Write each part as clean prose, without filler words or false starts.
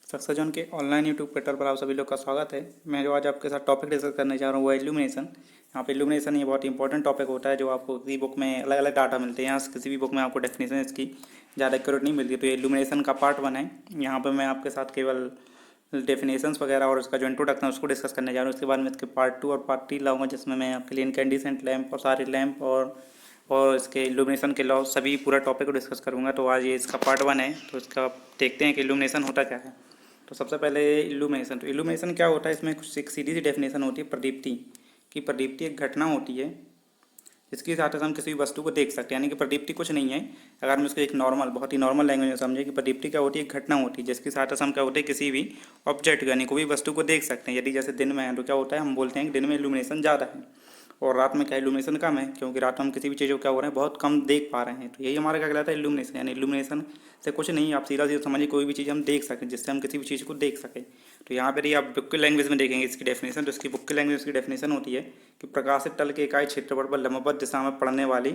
सक्सेजन के online YouTube portal पर आप सभी लोग का स्वागत है। मैं जो आज आपके साथ टॉपिक डिस्कस करने जा रहा हूँ वो है इल्यूमिनेशन। यहाँ पे इल्यूमिनेशन ये बहुत इंपॉर्टेंट टॉपिक होता है जो आपको किसी बुक में अलग अलग डाटा मिलते हैं। यहाँ किसी भी बुक में आपको डेफिनेशन इसकी ज़्यादा एक्यूरेट नहीं मिलती। तो ये इल्यूमिनेशन का पार्ट 1 है। यहाँ पर मैं आपके साथ केवल डेफिनेशंस वगैरह और उसका जो इंट्रोडक्शन है उसको डिस्कस करने जा रहा हूँ। उसके बाद में इसके पार्ट 2 और पार्ट 3 लाऊंगा जिसमें मैं आपके लिए इनकैंडिसेंट लैंप और सारे लैंप और इसके इल्यूमिनेशन के लॉ सभी पूरा टॉपिक को डिस्कस करूँगा। तो आज ये इसका पार्ट 1 है। तो इसका देखते हैं कि इल्यूमिनेशन होता क्या है। तो सबसे पहले इल्यूमिनेशन। तो इल्यूमिनेशन क्या होता है, इसमें कुछ एक सीधी सी डेफिनेशन होती है प्रदीप्ति की। प्रदीप्ति एक घटना होती है जिसके साथ हम किसी भी वस्तु को देख सकते हैं। यानी कि प्रदीप्ति कुछ नहीं है, अगर हम इसको एक नॉर्मल बहुत ही नॉर्मल लैंग्वेज में समझे कि प्रदीप्ति क्या होती है, एक घटना होती है जिसके साथ हम क्या होते हैं किसी भी ऑब्जेक्ट यानी कोई भी वस्तु को देख सकते हैं। यदि जैसे दिन में है तो क्या होता है, हम बोलते हैं कि दिन में इल्यूमिनेशन ज़्यादा है और रात में क्या इल्यूमिनेशन कम है, क्योंकि रात में हम किसी भी चीज़ को क्या हो रहा है बहुत कम देख पा रहे हैं। तो यही हमारा क्या कहलाता है इल्यूमिनेशन। यानी इल्यूमिनेशन से कुछ नहीं, आप सीधा सीधा समझिए कोई भी चीज़ हम देख सकें जिससे हम किसी भी चीज़ को देख सकें। तो यहाँ पर ही आप बुक की लैंग्वेज में देखेंगे इसकी डेफिनेशन। तो इसकी बुक की लैंग्वेज की डेफिनेशन होती है कि प्रकाशित तल के इकाई क्षेत्रफल पर लंबवत दिशा में पड़ने वाली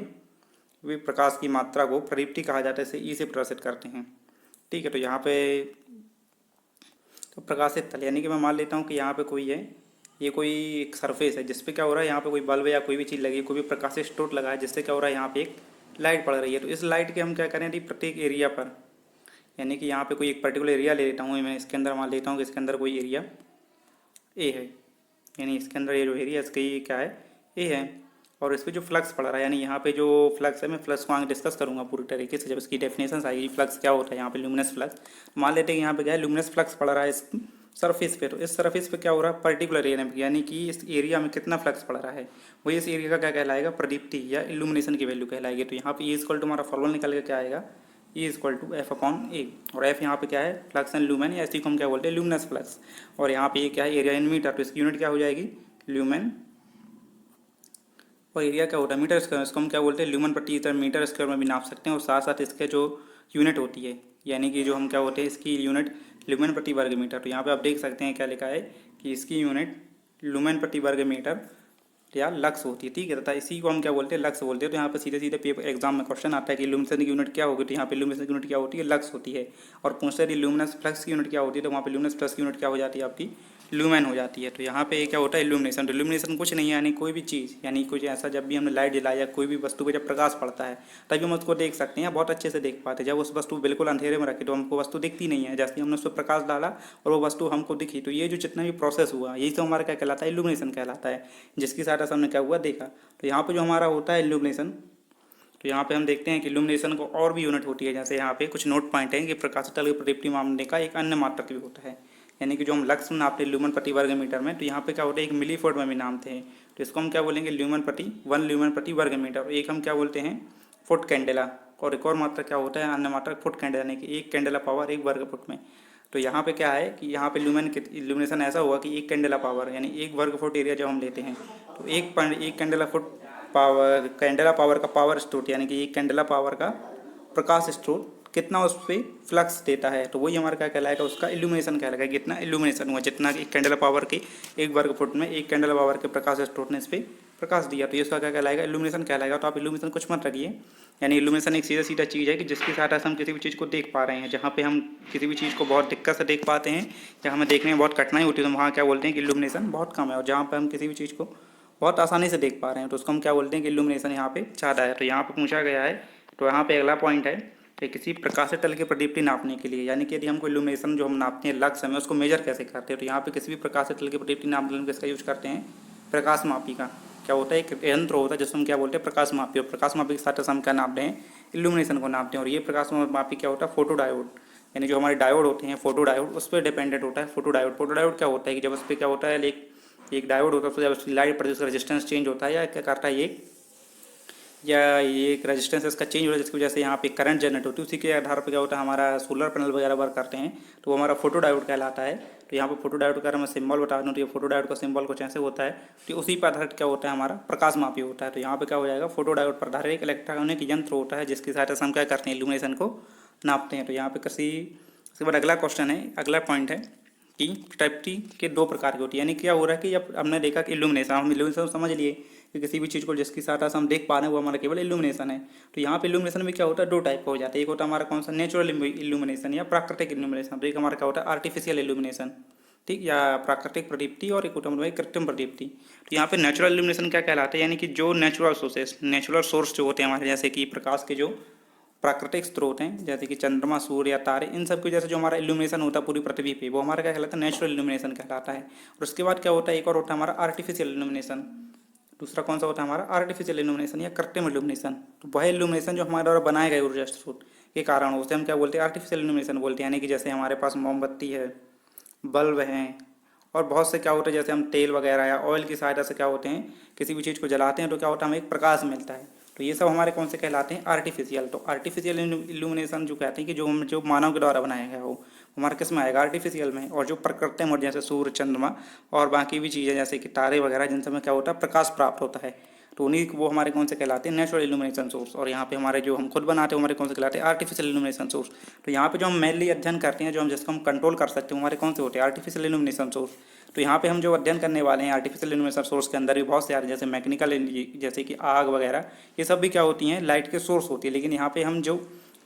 वे प्रकाश की मात्रा को प्रदीप्ति कहा जाता है। इसे ई से प्रदर्शित करते हैं। ठीक है, तो यहाँ पे तो प्रकाशित तल यानी कि मैं मान लेता हूँ कि यहाँ पे कोई है, ये कोई एक सरफेस है जिस पे क्या हो रहा है, यहाँ पे कोई बल्ब या कोई भी चीज़ लगी है, कोई भी प्रकाशित स्रोत लगा है जिससे क्या हो रहा है, यहाँ पे एक लाइट पड़ रही है। तो इस लाइट के हम क्या करें, प्रत्येक एरिया पर यानी कि यहाँ पे कोई एक पर्टिकुलर एरिया ले लेता हूँ मैं, इसके अंदर मान लेता हूँ कि इसके अंदर कोई एरिया ए है। यानी इसके अंदर ये जो एरिया इसका ये क्या है, ए है। और इस पर जो फ्लक्स पड़ रहा है, यानी यहाँ पे जो फ्लक्स है, मैं फ्लक्स को आगे डिस्कस करूँगा पूरी तरीके से जब इसकी डेफिनेशन आएगी फ्लक्स क्या होता है। यहाँ पे ल्यूमिनस फ्लक्स मान लेते हैं कि यहाँ पे क्या है, ल्यूमिनस फ्लक्स पड़ रहा है इस सरफेस पे। तो इस सरफेस पे क्या हो रहा है, पर्टिकुलर एरिया में यानी कि इस एरिया में कितना फ्लक्स पड़ रहा है वही इस एरिया का क्या कहलाएगा, प्रदीप्ति या इल्यूमिनेशन की वैल्यू कहलाएगी। तो यहाँ पे ई इक्वल टू हमारा फॉर्मूला निकल के क्या आएगा, E equal to F upon A. और एफ यहाँ पे क्या है, फ्लक्स एंड ल्यूमेन, या इसी को हम क्या बोलते हैं ल्यूमिनस फ्लक्स। और यहाँ पे ये क्या है, एरिया इन मीटर। तो इसकी यूनिट क्या हो जाएगी, ल्यूमेन। और एरिया क्या होता है, मीटर स्क्वायर। इसको हम क्या बोलते हैं, ल्यूमन प्रति मीटर स्क्वायर में भी नाप सकते हैं। और साथ साथ इसके जो यूनिट होती है यानी कि जो हम क्या होते हैं, इसकी यूनिट ल्यूमेन प्रति वर्ग मीटर। तो यहाँ पे आप देख सकते हैं क्या लिखा है कि इसकी यूनिट ल्यूमेन प्रति वर्ग मीटर या लक्स होती है। ठीक है, तथा इसी को हम क्या बोलते हैं, लक्स बोलते हैं। तो यहाँ पे सीधे सीधे पेपर एग्जाम में क्वेश्चन आता है कि इल्यूमिनेशन की यूनिट क्या होगी। तो यहाँ पे इल्यूमिनेशन की यूनिट क्या होती है, लक्स होती है। और पूछते हैं ल्यूमिनस फ्लक्स की यूनिट क्या होती है, तो वहाँ पे ल्यूमिनस फ्लक्स की यूनिट क्या हो जाती है, आपकी ल्यूमेन हो जाती है। तो यहाँ पे क्या होता है इल्यूमिनेशन। तो इल्यूमिनेशन कुछ नहीं है, यानी कोई भी चीज़ यानी कुछ ऐसा जब भी हमने लाइट जलाई या कोई भी वस्तु पे जब प्रकाश पड़ता है तभी हम उसको देख सकते हैं, बहुत अच्छे से देख पाते हैं। जब उस वस्तु बिल्कुल अंधेरे में रखी तो हमको वस्तु दिखती नहीं है, जैसे हमने उस पर प्रकाश डाला और वो वस्तु हमको दिखी। तो ये जो जितना भी प्रोसेस हुआ यही तो हमारा क्या कहलाता है, इल्यूमिनेशन कहलाता है, जिसकी सहायता से हमने क्या हुआ देखा। तो यहाँ पर जो हमारा होता है इल्यूमिनेशन, तो यहाँ पे हम देखते हैं कि इल्यूमिनेशन को और भी यूनिट होती है। जैसे यहाँ पे कुछ नोट पॉइंट है कि प्रकाशित तल की प्रदीप्ति मापने का एक अन्य मात्रक भी होता है। यानी कि जो हम लक्स नापते हैं ल्यूमन प्रति वर्ग मीटर में, तो यहाँ पे क्या होता है, एक मिली फुट में भी नापते हैं। तो इसको हम क्या बोलेंगे, ल्यूमन प्रति 1 ल्यूमन प्रति वर्ग मीटर। एक हम क्या बोलते हैं, फुट कैंडेला। और एक और मात्रक क्या होता है, अन्य मात्रक फुट कैंडेला, यानी कि 1 कैंडेला पावर 1 वर्ग फुट में। तो यहाँ पे क्या है कि यहाँ पे इल्यूमिनेशन ऐसा हुआ कि 1 कैंडेला पावर यानी 1 वर्ग फुट एरिया जब हम लेते हैं तो 1 candela foot power, candela power का पावर स्रोत यानी कि 1 कैंडेला पावर का प्रकाश स्रोत कितना उस पर फ्लक्स देता है, तो वही हमारा क्या कहलाएगा, उसका इल्यूमिनेशन कहलाएगा। कितना इल्यूमिनेशन हुआ, जितना 1 कैंडेला पावर के 1 वर्ग फुट में 1 कैंडेला पावर के प्रकाश स्रोत ने इस पर प्रकाश दिया, तो ये उसका क्या कहलाएगा, इल्यूमिनेशन कहलाएगा। तो आप इल्यूमिनेशन कुछ मत रखिए, यानी इल्यूमिनेशन एक सीधा सीधा चीज़ है कि जिसकी सहायता से हम किसी भी चीज़ को देख पा रहे हैं। जहाँ पे हम किसी भी चीज़ को बहुत दिक्कत से देख पाते हैं या हमें देखने में बहुत कठिनाई होती है तो वहाँ क्या बोलते हैं कि इल्यूमिनेशन बहुत कम है। और जहाँ पर हम किसी भी चीज़ को बहुत आसानी से देख पा रहे हैं तो उसको हम क्या बोलते हैं कि इल्यूमिनेशन यहाँ पे ज़्यादा है। तो यहाँ पे पूछा गया है, तो यहाँ पे अगला पॉइंट है कि किसी प्रकाशित तल की प्रदीप्ति नापने के लिए, यानी कि यदि हमको इल्यूमिनेशन जो हम नापते हैं लक्स में उसको मेजर कैसे करते हैं। तो यहाँ पे किसी भी प्रकाशित तल की प्रदीप्ति नापने में किसका यूज करते हैं, प्रकाश मापी का। क्या होता है, एक यंत्र होता है जिसको हम क्या बोलते हैं, प्रकाश मापी। और प्रकाश मापी के साथ हम क्या नापते हैं, इल्यूमिनेशन को नापते हैं। और ये प्रकाश मापी क्या होता है, फोटो डायोड, यानी जो हमारे डायोड होते हैं फोटो डायोड, उस पर डिपेंडेंट होता है फोटो डायोड। फोटो डायोड क्या होता है कि जब उस पर क्या होता है, एक डायोड होता है, तो जब उसकी लाइट पड़ती है उसका रेजिस्टेंस चेंज होता है, या क्या करता है ये एक रेजिस्टेंस इसका चेंज होता है जिसकी वजह से यहाँ पे करंट जनरेट होती है। उसी के आधार पर क्या होता है, हमारा सोलर पैनल वगैरह वर्क करते हैं तो वो हमारा फोटो डायोड कहलाता है। तो यहाँ पे फोटो डायोड का मैं सिंबल बता दूँ, तो ये फोटो डायोड का सिंबल कुछ ऐसे होता है। तो उसी पर आधारित क्या होता है, हमारा प्रकाश मापी होता है। तो यहाँ पे क्या हो जाएगा, फोटो डायोड पर आधारित एक इलेक्ट्रॉनिक यंत्र होता है जिसकी सहायता से हम क्या करते हैं, इल्यूमिनेशन को नापते हैं। तो यहाँ पे इसके बाद अगला क्वेश्चन है, अगला पॉइंट है कि प्रदीप्ति के 2 प्रकार की होती है। यानी क्या हो रहा है कि अब हमने देखा कि इल्यूमिनेशन, हम इल्यूमिनेशन समझ लिए कि किसी भी चीज़ को जिसकी सहायता से हम देख पा रहे हैं वो हमारा केवल इल्यूमिनेशन है। तो यहाँ पे इल्यूमिनेशन में क्या होता है, दो टाइप का हो जाता है। एक होता है हमारा कौन सा, नेचुरल इल्यूमिनेशन या प्राकृतिक इल्यूमिनेशन। तो एक हमारा क्या होता है, आर्टिफिशियल इल्यूमिनेशन, ठीक, या प्राकृतिक प्रदीप्ति, और एक होता है कृत्रिम प्रदीप्ति। तो यहाँ पे नेचुरल इल्यूमिनेशन क्या कहलाता है, यानी कि जो नेचुरल सोर्स जो होते हैं हमारे, जैसे कि प्रकाश के जो प्राकृतिक स्रोत हैं, जैसे कि चंद्रमा, सूर्य या तारे, इन सब की वजह से जो हमारा इल्यूमिनेशन होता है पूरी पृथ्वी पे, वो हमारा क्या कहलाता है, नेचुरल इल्यूमिनेशन कहलाता है। और उसके बाद क्या होता है, एक और होता है हमारा आर्टिफिशियल इल्यूमिनेशन। दूसरा कौन सा होता है हमारा, आर्टिफिशियल इल्यूमिनेशन या कृत्रिम इल्यूमिनेशन। तो वह इल्यूमिनेशन जो हमारे द्वारा बनाए गए ऊर्जा स्रोत के कारण, उसे हम क्या बोलते हैं, आर्टिफिशियल इल्यूमिनेशन बोलते हैं। यानी कि जैसे हमारे पास मोमबत्ती है, बल्ब हैं, और बहुत से क्या होता है, जैसे हम तेल वगैरह या ऑयल की सहायता से क्या होते हैं, किसी भी चीज़ को जलाते हैं तो क्या होता है, हमें एक प्रकाश मिलता है। तो ये सब हमारे कौन से कहलाते हैं, आर्टिफिशियल। तो आर्टिफिशियल इल्यूमिनेशन जो कहते हैं कि जो मानव के द्वारा बनाया गया हो, हमारा किस में आएगा, आर्टिफिशियल में। और जो प्रकृतिम, और जैसे सूर्य, चंद्रमा और बाकी भी चीज़ें जैसे कि तारे वगैरह, जिनसे हमें क्या होता है, प्रकाश प्राप्त होता है, तो उन्हीं वो हमारे कौन से कहलाते हैं, नेचुरल इल्यूमिनेशन सोर्स। और यहाँ पे हमारे जो हम खुद बनाते हैं हमारे कौन से कहलाते हैं, आर्टिफिशियल इल्यूमिनेशन सोर्स। तो यहाँ पे जो हम मेनली अध्ययन करते हैं, जो हम जिसको हम कंट्रोल कर सकते हैं, हमारे कौन से होते हैं, आर्टिफिशियल इल्यूमिनेशन सोर्स। तो यहाँ पे हम जो अध्ययन करने वाले हैं आर्टिफिशियल इल्यूमिनेशन सोर्स के अंदर भी बहुत से आ रहे हैं, जैसे मैकेनिकल, जैसे कि आग वगैरह, ये सब भी क्या होती हैं, लाइट के सोर्स होती है। लेकिन यहाँ पे हम जो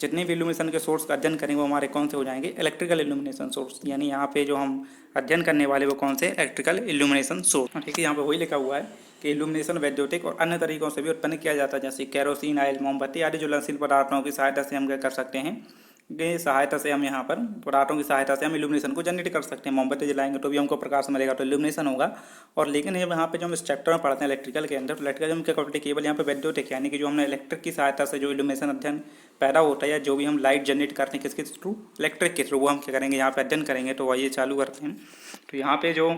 जितने भी इल्यूमिनेशन के सोर्स का अध्ययन करेंगे वो हमारे कौन से हो जाएंगे, इलेक्ट्रिकल इल्यूमिनेशन सोर्स। यानी यहाँ पे जो हम अध्ययन करने वाले वो कौन से, इलेक्ट्रिकल इल्यूमिनेशन सोर्स। ठीक है, यहाँ पे वही लिखा हुआ है कि इल्यूमिनेशन वैद्युतिक और अन्य तरीकों से भी उत्पन्न किया जाता है, जैसे केरोसिन, ऑयल, मोमबत्ती आदि ज्वलनशील पदार्थों की सहायता से हम क्या कर सकते हैं, हम यहाँ पर पदार्थों की सहायता से हम इल्यूमिनेशन को जनरेट कर सकते हैं। मोमबत्ती जलाएंगे तो भी हमको प्रकाश मिलेगा, तो इल्यूमिनेशन होगा। और लेकिन यहाँ पे जो हम इस चैप्टर में पढ़ते हैं इलेक्ट्रिकल के अंदर, तो इलेक्ट्रिकल हम क्या करते हैं, केवल यहाँ पे वैद्युतिक, यानी कि जो हमने इलेक्ट्रिक की सहायता से जो इल्यूमिनेशन अध्ययन पैदा होता है, या जो भी हम लाइट जनरेट करते हैं किसके थ्रू, इलेक्ट्रिक के थ्रू, वो हम क्या करेंगे, यहाँ पे अध्ययन करेंगे। तो आइए चालू करते हैं। तो यहाँ पे जो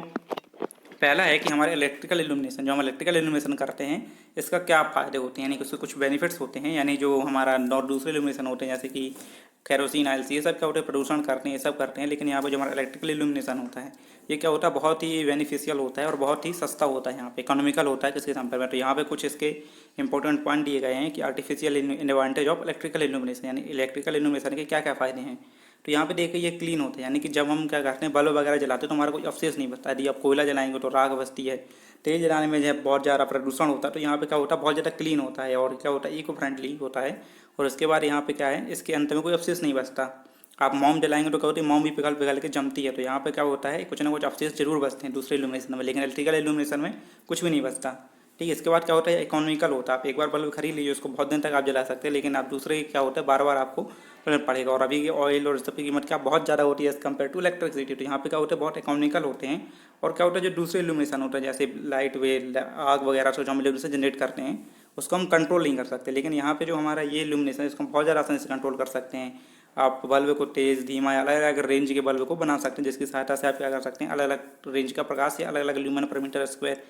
पहला है कि हमारे इलेक्ट्रिकल इल्यूमिनेशन, जो हम इलेक्ट्रिकल इल्यूमिनेशन करते हैं, इसका क्या फ़ायदे होते हैं, यानी कि उसके कुछ बेनिफिट्स होते हैं। यानी जो हमारा दूसरे इल्यूमिनेशन होते हैं, जैसे कि केरोसिन, ऑयल, ये सब क्या होते हैं, प्रदूषण करते हैं, ये सब करते हैं। लेकिन यहाँ पे जो हमारा इलेक्ट्रिकल इल्यूमिनेशन होता है, ये क्या होता है, बहुत ही बेनिफिशियल होता है और बहुत ही सस्ता होता है, यहाँ पे इकोनॉमिकल होता है किसके कंपेयर में। तो यहाँ पे कुछ इसके इंपॉर्टेंट पॉइंट दिए गए हैं कि artificial advantage of electrical illumination, यानी इलेक्ट्रिकल इल्यूमिनेशन के क्या क्या फ़ायदे हैं। तो यहाँ पे देखिए ये क्लीन होता है, यानी कि जब हम क्या करते हैं, बल्ब वगैरह जलाते हैं तो हमारा कोई अवशेष नहीं बचता। यदि आप कोयला जलाएंगे तो राख बचती है, तेल जलाने में जो है बहुत ज़्यादा प्रदूषण होता है। तो यहाँ पे क्या होता है, बहुत ज़्यादा क्लीन होता है और क्या होता है, इको फ्रेंडली होता है। और उसके बाद यहाँ पे क्या है, इसके अंत में कोई अवशेष नहीं बचता। आप मोम जलाएंगे तो क्या होती है, मोम भी पिघल पिघल के जमती है। तो यहाँ पे क्या होता है, कुछ ना कुछ अवशेष जरूर बचते हैं दूसरे इल्यूमिनेशन में, लेकिन इलेक्ट्रिकल इल्यूमिनेशन में कुछ भी नहीं बचता। ठीक है, इसके बाद क्या होता है, इकोनॉमिकल होता है। आप एक बार बल्ब खरीद लीजिए, उसको बहुत दिन तक आप जला सकते हैं, लेकिन आप दूसरे क्या होता है, बार बार आपको लेना पड़ेगा। और अभी के ऑयल और इस सब की कीमत क्या बहुत ज़्यादा होती है एज़ कम्पेयर टू इलेक्ट्रिसिटी। तो यहाँ पे क्या होता है, बहुत इकोनॉमिकल होते हैं। और क्या होता है, जो दूसरे इल्यूमिनेशन होता है, जैसे लाइट वे, आग वगैरह से जो हम इल्यूमिनेशन जनरेट करते हैं, उसको हम कंट्रोल नहीं कर सकते। लेकिन यहाँ पे जो हमारा ये इल्यूमिनेशन है, इसको हम बहुत ज़्यादा आसानी से कंट्रोल कर सकते हैं। आप बल्ब को तेज़, धीमा या अलग अलग रेंज के बल्ब को बना सकते हैं, जिसकी सहायता से आप क्या कर सकते हैं, अलग अलग रेंज का प्रकाश या अलग अलग ल्यूमेन पर मीटर स्क्वायर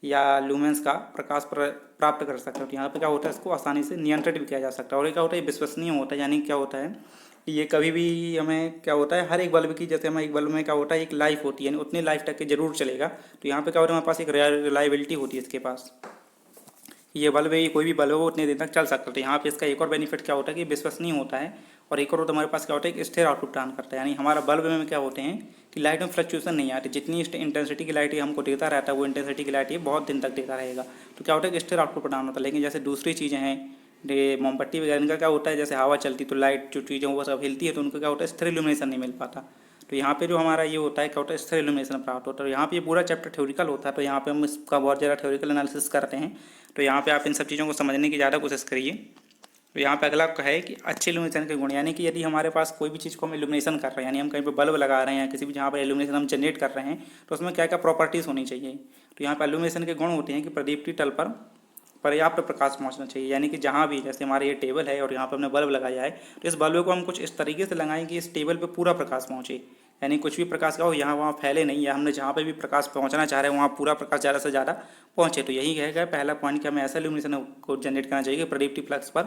या लूमेंस का प्रकाश प्राप्त कर सकते हो। तो यहाँ पे क्या होता है, इसको आसानी से नियंत्रित भी किया जा सकता है। और ये क्या होता है, विश्वसनीय होता है। यानी क्या होता है, ये कभी भी हमें क्या होता है, हर एक बल्ब की, जैसे हमें एक बल्ब में क्या होता है, एक लाइफ होती है, यानी उतनी लाइफ तक के जरूर चलेगा। तो यहाँ पे क्या होता है, हमारे पास एक रिलायबिलिटी होती है इसके पास, ये बल्ब है, ये कोई भी बल्ब है वो उतने दिन तक चल सकता है। तो यहाँ पे इसका एक और बेनिफिट क्या होता है कि विश्वसनीय होता है। और एक और होता है हमारे पास क्या होता है, एक स्थिर आउटपुट प्रदान करता है। यानी हमारा बल्ब में क्या होते हैं कि लाइट में फ्लक्चुएशन नहीं आती, जितनी इंटेंसिटी की लाइट हमको देता रहता है वो इंटेंसिटी की लाइट ये बहुत दिन तक देता रहेगा। तो क्या होता है कि स्थिर आउटपुट प्रदान होता है। लेकिन जैसे दूसरी चीज़ें हैं, मोमबत्ती वगैरह, इनका क्या होता है, जैसे हवा चलती तो लाइट जो चीज़ें वो सब हिलती है, तो उनको क्या होता है, स्थिर इल्यूमिनेशन नहीं मिल पाता। तो यहाँ पे जो हमारा ये होता है क्या होता है, स्थिर इल्यूमिनेशन प्राप्त होता है। यहाँ पे ये पूरा चैप्टर थ्योरिकल होता है, तो यहाँ पे हम इसका बहुत ज़्यादा थ्योरिकल एनालिसिस करते हैं। तो यहाँ पे आप इन सब चीज़ों को समझने की ज़्यादा कोशिश करिए। तो यहाँ पे अगला है कि अच्छे इल्यूमिनेशन के गुण, यानी कि यदि हमारे पास कोई भी चीज़ को हम इल्यूमिनेशन कर रहे हैं, यानी हम कहीं पे बल्ब लगा रहे हैं, किसी भी जहाँ पर इल्यूमिनेशन हम जनरेट कर रहे हैं, तो उसमें क्या क्या प्रॉपर्टीज़ होनी चाहिए। तो यहाँ पर इल्यूमिनेशन के गुण होते हैं कि प्रदीप्ति तल पर पर्याप्त प्रकाश पहुंचना चाहिए। यानी कि जहाँ भी, जैसे हमारे ये टेबल है और यहाँ पर हमने बल्ब लगाया है, तो इस बल्ब को हम कुछ इस तरीके से लगाएं कि इस टेबल पे पूरा प्रकाश पहुँचे। यानी कुछ भी प्रकाश का हो यहाँ वहाँ फैले नहीं, या हमने जहाँ पे भी प्रकाश पहुँचना चाह रहे हैं वहाँ पूरा प्रकाश ज़्यादा से ज़्यादा पहुँचे। तो यही है पहला पॉइंट कि हमें ऐसा इल्यूमिनेशन को जनरेट करना चाहिए कि प्रदीप्ति फ्लक्स पर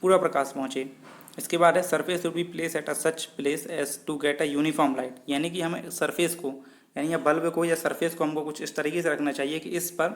पूरा प्रकाश पहुँचे। इसके बाद है surface to be place at a such place as to get a uniform light. यानी कि हमें सरफेस को, यानी या बल्ब को या सरफेस को हमको कुछ इस तरीके से रखना चाहिए कि इस पर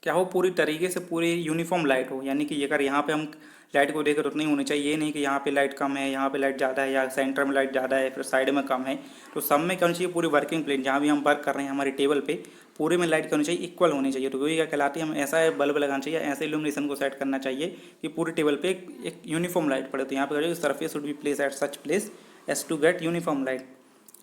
क्या हो, पूरी तरीके से पूरी यूनिफॉर्म लाइट हो। यानी कि अगर यहाँ पे हम लाइट को देखें तो उतनी होनी चाहिए, ये नहीं कि यहाँ पे लाइट कम है, यहाँ पे लाइट ज़्यादा है, या सेंटर में लाइट ज़्यादा है फिर साइड में कम है। तो सब में क्या होनी चाहिए, पूरी वर्किंग प्लेन जहाँ भी हम वर्क कर रहे हैं हमारी टेबल पे, पूरे में लाइट क्या होनी चाहिए, इक्वल होनी चाहिए। तो वही क्या कहलाती है, हम ऐसा बल्ब लगाना चाहिए, ऐसे इल्यूमिनेशन को सेट करना चाहिए कि पूरी टेबल पे एक यूनिफॉर्म लाइट पड़े। तो यहाँ पे surface should be place at such place as to get uniform light.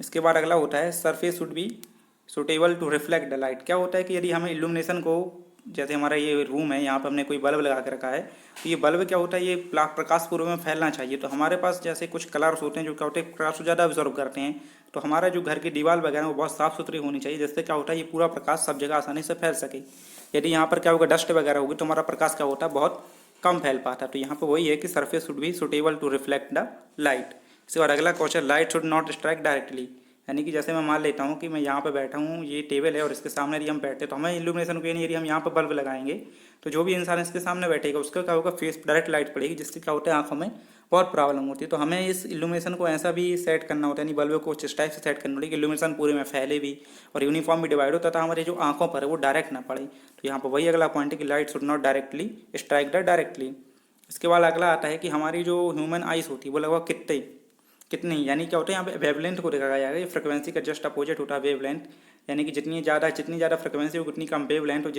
इसके बाद अगला होता है surface should be suitable to reflect the light. क्या होता है कि यदि हमें इल्यूमिनेशन को, जैसे हमारा ये रूम है, यहाँ पर हमने कोई बल्ब लगा के रखा है, तो ये बल्ब क्या होता है, ये प्रकाश पूरे में फैलना चाहिए। तो हमारे पास जैसे कुछ कलर्स होते हैं जो क्या होते हैं प्रकाश को ज़्यादा ऑब्जर्व करते हैं। तो हमारा जो घर की दीवार वगैरह वो बहुत साफ़ सुथरी होनी चाहिए, जिससे क्या होता है ये पूरा प्रकाश सब जगह आसानी से फैल सके। यदि यहाँ पर क्या होगा, डस्ट वगैरह होगी तो हमारा प्रकाश क्या होता है, बहुत कम फैल पाता है। तो यहाँ पर वही है कि surface should be suitable to reflect the light. इसके बाद अगला question, light should not strike directly. यानी कि जैसे मैं मान लेता हूँ कि मैं यहाँ पर बैठा हूँ, ये टेबल है और इसके सामने यदि हम बैठते तो हमें इल्यूमिनेशन को, यानी यदि हम यहाँ पर बल्ब लगाएंगे तो जो भी इंसान इसके सामने बैठेगा उसका क्या होगा, फेस डायरेक्ट लाइट पड़ेगी, जिससे क्या होता है आंखों में बहुत प्रॉब्लम होती है। तो हमें इस इल्यूमिनेशन को ऐसा भी सेट करना होता है, यानी बल्ब को इस टाइप से सेट करना होता है कि इल्यूमिनेशन पूरे में फैले भी और यूनिफॉर्म भी डिवाइड हो, तथा हमारे जो आंखों पर है वो डायरेक्ट ना पड़े। तो यहाँ पर वही अगला पॉइंट है कि light should not directly strike the directly. इसके बाद अगला आता है कि हमारी जो ह्यूमन आइस होती है वो लगभग कितनी, यानी क्या होता है यहाँ पे वेवलेंथ को देखा जाएगा। ये फ्रिक्वेंसी का जस्ट अपोजिट होता है वेवलेंथ। यानी कि जितनी ज़्यादा फ्रिक्वेंसी होगी उतनी कम वेवलेंथ, और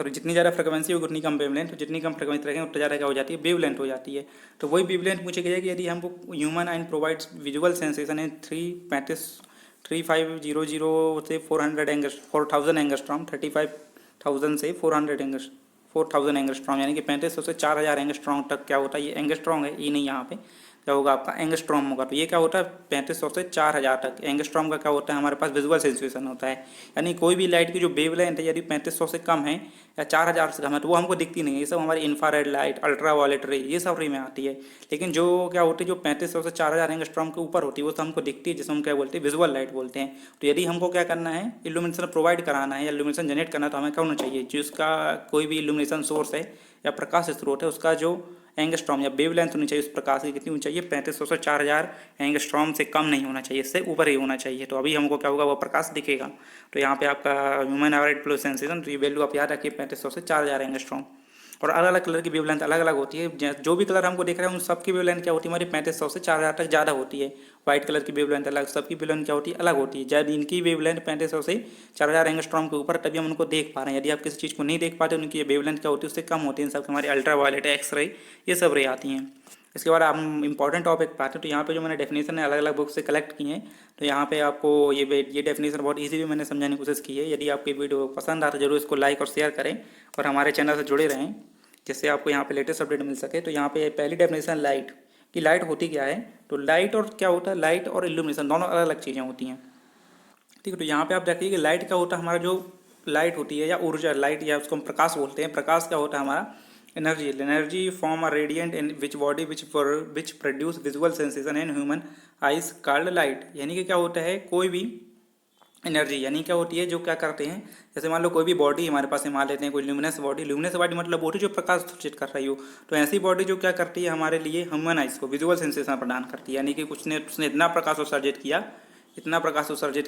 जितनी ज़्यादा फ्रिक्वेंसी होगी उतनी कम वेवलेंथ, तो जितनी कम फ्रिक्वेंसी रखेंगे उतनी ज़्यादा क्या हो जाती है, वेवलेंथ हो जाती है। तो वही वेवलेंथ पूछे गया कि यदि हमको ह्यूमन आइन प्रोवाइड्स विजुअल सेंसेशन है 3500 से 4000 एंगस्ट्रॉम, 35,000 से 4,000 एंगस्ट्रॉम, यानी कि 3500 से 4,000 एंगस्ट्रॉम तक क्या होता है, ये एंगस्ट्रॉम है, ये नहीं यहाँ पे क्या होगा आपका एंगस्ट्रॉम होगा। तो ये क्या होता है 3500 से 4,000 तक। एंगस्ट्रॉम का क्या होता है, हमारे पास विजुअल सेंसेशन होता है। यानी कोई भी लाइट की जो वेवलेंथ है यदि 3500 से कम है या 4,000 से कम है तो वो हमको दिखती नहीं है। ये सब हमारी इंफ्रारेड लाइट, अल्ट्रा वायलेट रे, ये सब रे में आती है। लेकिन जो क्या होती है, जो 3500 से 4,000 एंगस्ट्रॉम के ऊपर होती है वो तो हमको दिखती है, जिसको हम क्या बोलते हैं, विजुअल लाइट बोलते हैं। तो यदि हमको क्या करना है, इल्यूमिनेशन प्रोवाइड कराना है या इल्यूमिनेशन जनरेट करना है, तो हमें क्या होना चाहिए, जिसका कोई भी इल्यूमिनेशन सोर्स है या प्रकाश स्रोत है उसका जो एंगस्ट्रॉम या वेवलेंथ होनी चाहिए उस प्रकाश की, कितनी होनी चाहिए, 3500 से 4,000 एंगस्ट्रॉम से कम नहीं होना चाहिए, इससे ऊपर ही होना चाहिए। तो अभी हमको क्या होगा, वो प्रकाश दिखेगा। तो यहाँ पे आपका ह्यूमन एवरेज फ्लो सेंसेशन, तो ये वैल्यू आप याद रखिए 3500 से 4,000 एंगस्ट्रॉम। और अलग अलग कलर की वेवलेंथ अलग अलग होती है। जो भी कलर हमको दिख रहा है उन सबकी वेवलेंथ क्या होती है, हमारी 3500 से 4,000 तक ज़्यादा होती है। व्हाइट कलर की वेवलेंथ अलग, सबकी वेवलेंथ क्या होती है, अलग होती है। जब इनकी वेवलेंथ 3500 से 4,000 एंगस्ट्रॉम के ऊपर, तभी हम उनको देख पा रहे हैं। यदि आप किसी चीज़ को नहीं देख पाते, उनकी वेवलेंथ क्या होती है, उससे कम होती है। इन सब हमारी अल्ट्रा वायलेट, एक्स रे, ये सब रे आती हैं। इसके बाद हम इंपॉर्टेंट टॉपिक पे आते हैं। तो यहाँ पे जो मैंने डेफिनेशन है अलग अलग बुक से कलेक्ट की हैं। तो यहाँ पे आपको ये डेफिनेशन बहुत इजी भी मैंने समझाने की कोशिश की है। यदि आपकी वीडियो पसंद आता है जरूर इसको लाइक और शेयर करें और हमारे चैनल से जुड़े रहें, जिससे आपको यहाँ पे लेटेस्ट अपडेट मिल सके। तो यहाँ पे पहली डेफिनेशन लाइट की, लाइट होती क्या है, तो लाइट और क्या होता है, लाइट और इल्यूमिनेशन दोनों अलग अलग चीज़ें होती हैं। ठीक है, तो यहाँ पे आप देखिए कि लाइट क्या होता है, हमारा जो लाइट होती है या ऊर्जा, लाइट या उसको हम प्रकाश बोलते हैं। प्रकाश क्या होता है, हमारा energy form a radiant in which body which produce visual sensation in human eyes called light. यानी कि क्या होता है, कोई भी एनर्जी, यानी क्या होती है, जो क्या करते हैं, जैसे मान लो कोई भी बॉडी हमारे पास मान लेते हैं, कोई ल्यूमिनस बॉडी मतलब बॉडी जो प्रकाश उत्सर्जित कर रही हो। तो ऐसी बॉडी जो क्या करती है, हमारे लिए ह्यूमन आइज को विजुअल सेंसेशन प्रदान करती है। यानी कि उसने इतना प्रकाश उत्सर्जित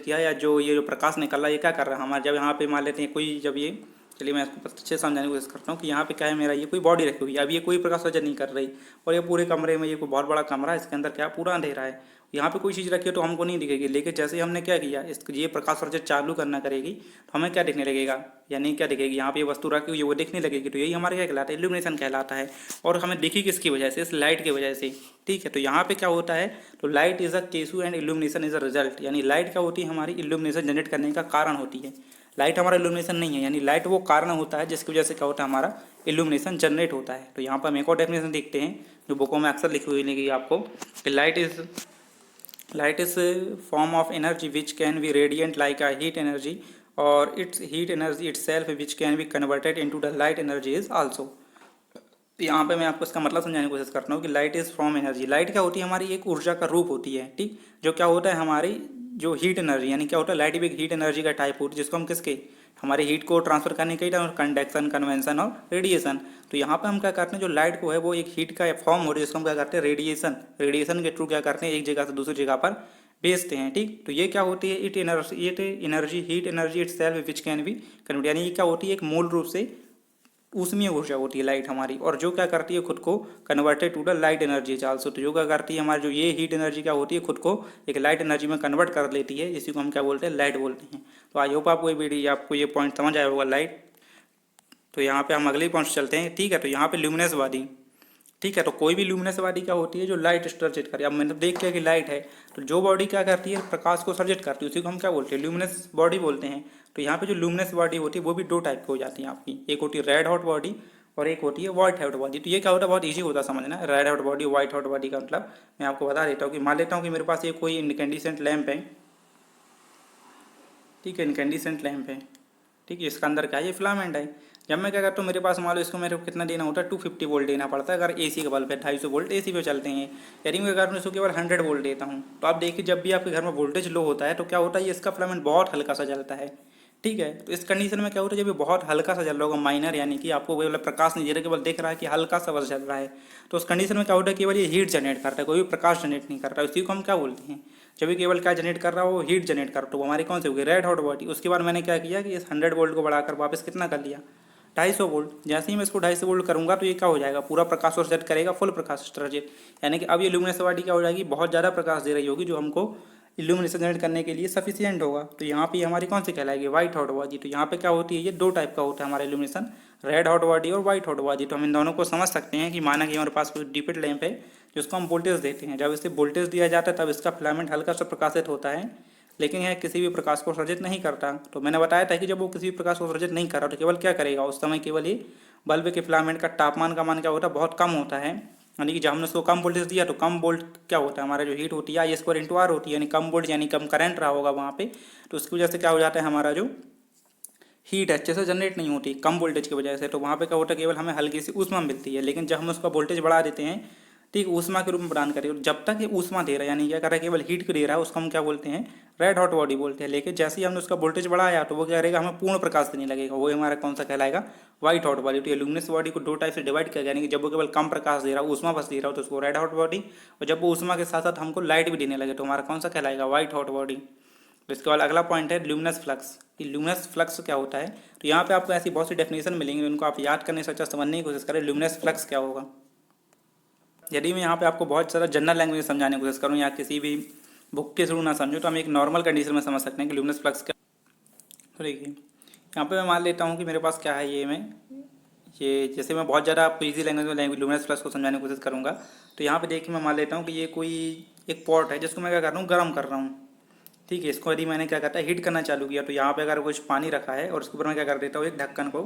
किया या जो ये जो प्रकाश निकल रहा है ये क्या कर रहा है, हमारे जब यहाँ पे मान लेते हैं कोई, जब ये, चलिए मैं इसको अच्छे से समझाने की कोशिश करता हूँ कि यहाँ पे क्या है, मेरा ये कोई बॉडी रखी हुई है, अब ये कोई प्रकाश उत्सर्जन नहीं कर रही, और ये पूरे कमरे में, ये कोई बहुत बड़ा कमरा है, इसके अंदर क्या पूरा अंधेरा है, यहाँ पे कोई चीज़ रखी है तो हमको नहीं दिखेगी। लेकिन जैसे हमने क्या किया, ये प्रकाश उत्सर्जन चालू करना करेगी तो हमें क्या दिखने लगेगा, यानी क्या दिखेगी, यहाँ पे ये वस्तु रखी हुई है वो दिखने लगेगी। तो यही हमारे क्या कहलाता है, इल्यूमिनेशन कहलाता है। और हमें दिखी किसकी वजह से, इस लाइट की वजह से। ठीक है, तो यहाँ पे क्या होता है, तो light is a cause and illumination is a result. यानी लाइट क्या होती है, हमारी इल्यूमिनेशन जनरेट करने का कारण होती है। लाइट हमारा इल्यूमिनेशन नहीं है, यानी लाइट वो कारण होता है जिसकी वजह से क्या होता है, हमारा इल्यूमिनेशन जनरेट होता है। तो यहाँ पर हम एक और डेफिनेशन देखते हैं जो बुकों में अक्सर लिखी हुई नहीं आपको, कि light is form of energy which can be radiant like a heat energy, और it's heat energy itself which can be converted into the light energy is also. तो यहाँ पे मैं आपको इसका मतलब समझाने की कोशिश करता हूँ कि light is from energy. Light क्या होती है, हमारी एक ऊर्जा का रूप होती है। ठीक, जो क्या होता है, हमारी जो हीट एनर्जी, यानी क्या होता है, लाइट भी एक हीट एनर्जी का टाइप होती है, जिसको हम किसके, हमारी हीट को ट्रांसफर करने के लिए कंडक्शन, कन्वेंशन और रेडिएशन। तो यहाँ पे हम क्या करते हैं, जो लाइट को है वो एक हीट का फॉर्म हो रही है, जिसको हम क्या करते हैं, रेडिएशन के थ्रू क्या करते हैं, एक जगह से दूसरी जगह पर भेजते हैं। ठीक, तो ये क्या होती है, it energy heat energy itself which can B convert, यानी ये क्या होती है, एक मूल रूप से ऊष्मीय ऊर्जा होती है लाइट हमारी, और जो क्या करती है खुद को converted to the light energy also. तो जो क्या करती है हमारी जो ये हीट एनर्जी क्या होती है खुद को एक लाइट एनर्जी में कन्वर्ट कर लेती है, इसी को हम क्या बोलते हैं, लाइट बोलते हैं। तो आई होप आपको ये वीडियो, आपको ये पॉइंट समझ आया होगा लाइट। तो यहाँ पे हम अगले पॉइंट चलते हैं। ठीक है, तो यहाँ पे ल्यूमिनस बॉडी, ठीक है, तो कोई भी ल्यूमिनस बॉडी क्या होती है, जो लाइट उत्सर्जित करे। अब मैंने देख लिया कि लाइट है, तो जो बॉडी क्या करती है, प्रकाश को उत्सर्जित करती है, उसी को हम क्या बोलते हैं, ल्यूमिनस बॉडी बोलते हैं। तो यहाँ पे जो ल्यूमिनस बॉडी होती है वो भी दो टाइप की हो जाती है आपकी, एक होती है रेड हॉट बॉडी और एक होती है व्हाइट हॉट बॉडी। तो ये क्या होता है, बहुत ईजी होता है समझना। Red hot body, white hot body का मतलब मैं आपको बता देता हूँ कि मान लेता हूँ कि मेरे पास ये कोई इनकैंडिसेंट लैंप है। ठीक है, इनकैंडिसेंट लैंप है। ठीक है, इसका अंदर क्या है, ये फिलामेंट है। जब मैं क्या करता हूँ, मेरे पास मान लो इसको मेरे को कितना देना होता है, 250 वोल्ट देना पड़ता है। अगर एसी का बल्ब है 250 वोल्ट एसी पे चलते हैं, यदि मैं क्या करूँ इसको केवल 100 वोल्ट देता हूँ, तो आप देखिए जब भी आपके घर में वोल्टेज लो होता है तो क्या होता है, ये इसका फिलामेंट बहुत हल्का सा जलता है। ठीक है, तो इस कंडीशन में क्या होता है, जब ये बहुत हल्का सा जल रहा होगा, माइनर यानी कि आपको केवल प्रकाश नहीं दे रहा, केवल देख रहा है कि हल्का सा बस जल रहा है, तो उस कंडीशन में क्या होता है, केवल ये हीट जनरेट करता है, कोई भी प्रकाश जनरेट नहीं करता है। उसी को हम क्या बोलते हैं, जब भी केवल क्या जनरेट कर रहा हो, हीट जनरेट कर, तो वो हमारी कौन सी होगी, रेड हॉट बॉडी। उसके बाद मैंने क्या किया कि इस 100 वोल्ट को बढ़ाकर वापस कितना कर लिया, 250 वोल्ट। जैसे ही मैं इसको 250 वोल्ट करूंगा तो ये क्या हो जाएगा, पूरा प्रकाश उत्सर्जित करेगा, फुल प्रकाश उत्सर्जित, यानी कि अब ये ल्यूमिनस बॉडी क्या हो जाएगी, बहुत ज़्यादा प्रकाश दे रही होगी, जो हमको इल्यूमिनेशन जनरेट करने के लिए सफिशियंट होगा। तो यहाँ पे हमारी कौन सी कहलाएगी, व्हाइट हॉट बॉडी। तो यहाँ पे क्या होती है, ये दो टाइप का होता है हमारा इल्यूमिनेशन, रेड हॉट बॉडी और व्हाइट हॉट बॉडी। तो हम इन दोनों को समझ सकते हैं कि माना कि हमारे पास कोई डिपिट लैंप है जिसको हम वोल्टेज देते हैं, जब इसे वोल्टेज दिया जाता है तब इसका फिलामेंट हल्का सा प्रकाशित होता है, लेकिन यह किसी भी प्रकाश को उत्सर्जित नहीं करता। तो मैंने बताया था कि जब वो किसी भी प्रकाश को उत्सर्जित नहीं कर रहा तो केवल क्या करेगा, उस समय केवल ये बल्ब के फिलामेंट का तापमान का मान क्या होता है, बहुत कम होता है। यानी कि जब हमने उसको कम वोल्टेज दिया तो कम वोल्ट क्या होता है, हमारा जो हीट होती है आई स्क्वायर इंटू आर होती है, यानी कम वोल्ट यानी कम करंट रहा होगा वहाँ पे, तो उसकी वजह से क्या हो जाता है, हमारा जो हीट अच्छे से जनरेट नहीं होती कम वोल्टेज की वजह से। तो वहाँ पे क्या होता है, केवल हमें हल्की सी ऊष्मा मिलती है। लेकिन जब हम उसका वोल्टेज बढ़ा देते हैं, ठीक, ऊष्मा के रूप में प्रदान करें, और जब तक ये ऊष्मा दे रहा है, यानी क्या कर रहा है, केवल हीट को दे रहा है, उसको हम क्या बोलते हैं, रेड हॉट बॉडी बोलते हैं। लेकिन जैसे ही हमने उसका वोल्टेज बढ़ाया तो वो क्या करेगा, हमें पूर्ण प्रकाश देने लगेगा, वो हमारा कौन सा कहलाएगा, व्हाइट हॉट बॉडी। तो ये लुमिनस बॉडी को दो टाइप से डिवाइड किया गया, यानी कि जब वो केवल कम प्रकाश दे रहा हो, ऊष्मा बस दे रहा हो, तो उसको रेड हॉट बॉडी, और जब वो ऊष्मा के साथ साथ हमको लाइट भी देने लगे तो हमारा कौन सा कहलाएगा, व्हाइट हॉट बॉडी। तो इसके बाद अगला पॉइंट है ल्यूमिनस फ्लक्स। कि ल्यूमिनस फ्लक्स क्या होता है, तो यहाँ पे आपको ऐसी बहुत सी डेफिनेशन मिलेंगी, उनको आप याद करने से अच्छा समझने की कोशिश करें, ल्यूमिनस फ्लक्स क्या होगा। यदि मैं यहाँ पे आपको बहुत ज़्यादा जनरल लैंग्वेज में समझाने की कोशिश करूँ या किसी भी बुक के थ्रू ना समझूँ, तो हम एक नॉर्मल कंडीशन में समझ सकते हैं कि ल्यूमिनस फ्लक्स क्या। तो देखिए यहाँ पे मैं मान लेता हूँ कि मेरे पास क्या है, ये जैसे मैं बहुत ज़्यादा आपको इजी लैंग्वेज में ल्यूमिनस फ्लक्स को समझाने की कोशिश करूँगा। तो यहाँ पे देखिए मैं मान लेता हूँ कि ये कोई एक पॉट है जिसको मैं क्या कर रहा हूँ, गर्म कर रहा हूँ। ठीक है, इसको यदि मैंने क्या करता है, हीट करना चालू किया, तो यहाँ पे अगर कुछ पानी रखा है और उसके ऊपर मैं क्या कर देता हूँ, एक ढक्कन को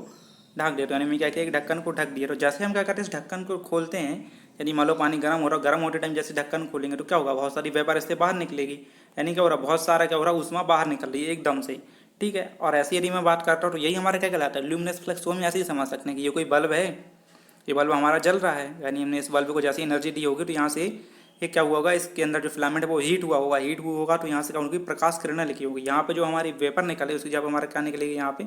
ढक देता हूँ। यानी मैं क्या किया, एक ढक्कन को ढक दिया। तो जैसे हम क्या करते हैं, इस ढक्कन को खोलते हैं, यदि मान लो पानी गर्म हो रहा है, गर्म होते टाइम जैसे ढक्कन खोलेंगे तो क्या होगा, बहुत सारी वेपर इससे बाहर निकलेगी। यानी क्या हो रहा है, बहुत सारा क्या हो रहा है, ऊष्मा बाहर निकल रही है एकदम से। ठीक है, और ऐसे यदि मैं बात करता हूँ तो यही हमारा क्या कहलाता है, ल्यूमिनस फ्लक्स। को हम ऐसे ही समझ सकते हैं कि ये कोई बल्ब है, ये बल्ब हमारा जल रहा है, यानी हमने इस बल्ब को जैसे एनर्जी दी होगी तो यहाँ से ये क्या हुआ होगा, इसके अंदर जो फिलामेंट है वो हीट हुआ होगा, हीट हुआ होगा तो यहाँ से क्या होगी, प्रकाश किरणें लिखी होगी। यहाँ पे जो हमारी वेपर निकले उसकी जब हमारा क्या निकलेगी, यहाँ पे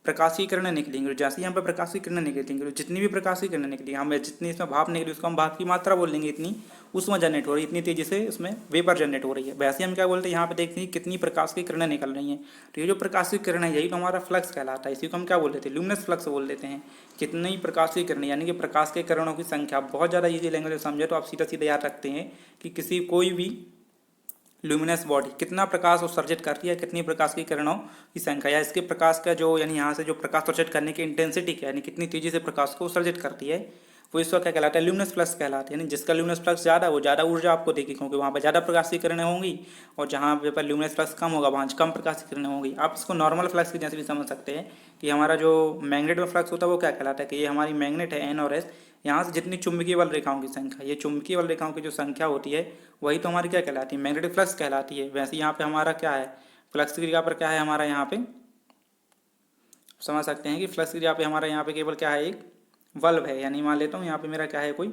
प्रकाश की किरणें निकलेंगी। और जैसे ही यहाँ पे प्रकाश की किरणें निकलेंगी, तो जितनी भी प्रकाश की किरणें निकली, हमें जितनी इसमें भाप निकली उसको हम भाप की मात्रा बोल देंगे, इतनी ऊष्मा जनरेट हो रही है, इतनी तेजी से इसमें वेपर जनरेट हो रही है। वैसे हम क्या बोलते हैं, यहाँ पे देखते हैं कितनी प्रकाश की किरणें निकल रही हैं। तो ये जो प्रकाश की किरण है यही तो हमारा फ्लक्स कहलाता है, इसी को हम क्या बोल देते हैं, ल्यूमिनस फ्लक्स बोल देते हैं। कितनी प्रकाश की किरणें, यानी कि प्रकाश के किरणों की संख्या। बहुत ज़्यादा ईजी लैंग्वेज में समझे तो आप सीधा सीधा याद रखते हैं कि कोई भी ल्यूमिनस बॉडी कितना प्रकाश उत्सर्जित करती है, कितनी प्रकाश की किरणों की संख्या, या इसके प्रकाश का जो, यानी यहाँ से जो प्रकाश उत्सर्जित करने की इंटेंसिटी क्या है, यानी कितनी तेजी से प्रकाश को उत्सर्जित करती है, वो इसका क्या कहलाता है, ल्यूमिनस फ्लक्स कहलाता है। यानी जिसका ल्यूमिनस फ्लक्स ज़्यादा, वो ज़्यादा ऊर्जा आपको देगी, क्योंकि वहाँ पर ज़्यादा प्रकाश की किरणें होंगी, और जहाँ पर ल्यूमिनस फ्लक्स कम होगा वहाँ कम प्रकाश की किरणें होंगी। आप इसको नॉर्मल फ्लक्स की जैसे भी समझ सकते हैं कि हमारा जो मैग्नेट में फ्लक्स होता है वो क्या कहलाता है, कि ये हमारी मैग्नेट है एन और एस, यहाँ से जितनी चुंबकीय बल रेखाओं की संख्या, ये चुंबकीय बल रेखाओं की जो संख्या होती है वही तो हमारी क्या कहलाती है, मैग्नेटिक फ्लक्स कहलाती है। वैसे यहाँ पे हमारा क्या है, फ्लक्स की जगह पर क्या है हमारा, यहाँ पे समझ सकते हैं कि फ्लक्स की जगह पे हमारा यहाँ पे केवल क्या है, एक बल्ब है। यानी मान लेता हूँ यहाँ पे मेरा क्या है, कोई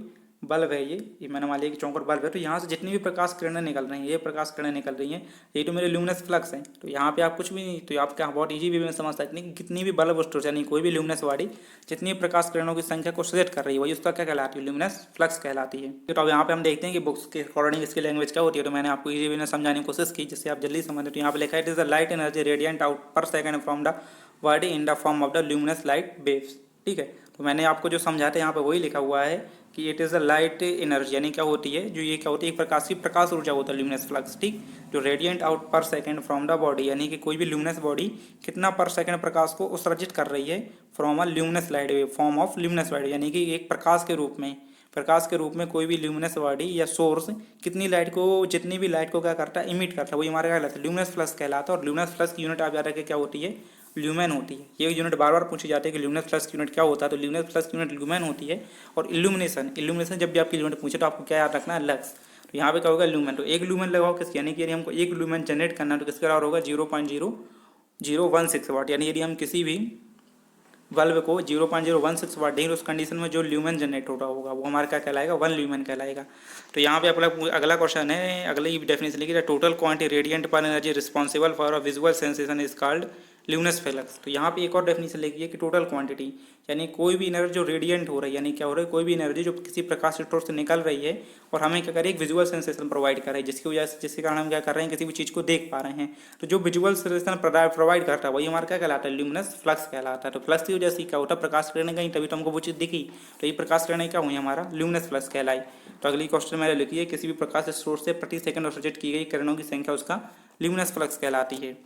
बल्ब है ये मैंने मान लिया कि चौकोर बल्ब है। तो यहाँ से जितनी भी प्रकाश किरणें निकल रही हैं, ये प्रकाश किरणें निकल रही हैं, ये तो मेरे ल्यूमिनस फ्लक्स हैं। तो यहाँ पे आप कुछ भी नहीं, तो आप क्या बहुत ईजी वे में समझ सकते हैं कि कितनी भी बल्ब स्टोर यानी कोई भी ल्यूमिनस बॉडी जितनी भी प्रकाश किरणों की संख्या को सजेस्ट कर रही है वही उसका क्या कहलाती है, ल्यूमिनस फ्लक्स कहलाती है। तो अब यहाँ पे हम देखते हैं कि बुक्स के अकॉर्डिंग इसकी लैंग्वेज क्या होती है। तो मैंने आपको ईजी वे में समझाने की कोशिश की जिससे आप जल्दी समझ। तो यहाँ पे लिखा है it is the light energy radiant out per second from the body in the form of the luminous light waves. ठीक है, तो मैंने आपको जो समझाते हैं यहाँ पे वही लिखा हुआ है कि it is a light energy, यानी क्या होती है, जो ये क्या होती है, एक प्रकार की प्रकाश ऊर्जा होता है ल्यूमिनस फ्लक्स। ठीक, जो radiant out per second from the body, यानी कि कोई भी ल्यूमिनस बॉडी कितना पर सेकंड प्रकाश को उत्सर्जित कर रही है from a luminous light wave, form of luminous light, यानी कि एक प्रकाश के रूप में कोई भी ल्यूमिनस बॉडी या सोर्स कितनी लाइट को, जितनी भी लाइट को क्या करता है, इमिट करता है, वही हमारा क्या कहलाता है, ल्यूमिनस फ्लक्स कहलाता है। और ल्यूमिनस फ्लक्स की यूनिट आप याद रखें क्या होती है, ल्यूमेन होती है। ये यूनिट बार बार पूछी जाती है कि ल्यूमिनस फ्लक्स की यूनिट क्या होता है, तो ल्यूमिनस फ्लक्स की यूनिट ल्यूमेन होती है। और इल्यूमिनेशन जब भी आपकी यूनिट पूछे तो आपको क्या याद रखना है, लक्स। तो यहाँ पे क्या होगा, ल्यूमेन। तो एक ल्यूमेन लगाओ किसकी, यानी कि यदि हमको एक ल्यूमेन जनरेट करना है तो किसके बराबर होगा, 0.0016 वाट। यानी यदि हम किसी भी बल्ब को 0.016 वाट देंगे उस कंडीशन में जो ल्यूमेन जनरेट हो रहा होगा वो हमारा क्या कहलाएगा, 1 ल्यूमेन कहलाएगा। तो यहाँ पे अगला क्वेश्चन है, अगली डेफिनेशन लिखी है, टोटल क्वांटिटी रेडियंट पर energy responsible for a visual sensation is called luminous flux. तो यहाँ पे एक और डेफिनेशन लिखी है कि टोटल क्वांटिटी, यानी कोई भी एनर्जी जो रेडियंट हो रही है, यानी क्या हो रहा है, कोई भी एनर्जी जो किसी प्रकाश स्रोत से निकल रही है और हमें क्या कर रही है, एक विजुअल सेंसेशन प्रोवाइड कर रही है, जिसकी वजह से, जिसके कारण हम क्या कर रहे हैं, किसी भी चीज़ को देख पा रहे हैं। तो जो विजुअल सेंसेशन प्रोवाइड करता है वही हमारा क्या कहलाता है, ल्यूमिनस फ्लक्स कहलाता है। तो फ्लक्स की वजह से क्या होता है, प्रकाश किरणें गई तभी तो हमको वो चीज़ दिखी, तो ये प्रकाश किरणें क्या हुई, हमारा ल्यूमिनस फ्लक्स कहलाई। तो अगली क्वेश्चन मैंने लिखी है, किसी भी प्रकाश स्रोत से प्रति सेकंड उत्सर्जित की गई किरणों की संख्या उसका ल्यूमिनस फ्लक्स कहलाती है।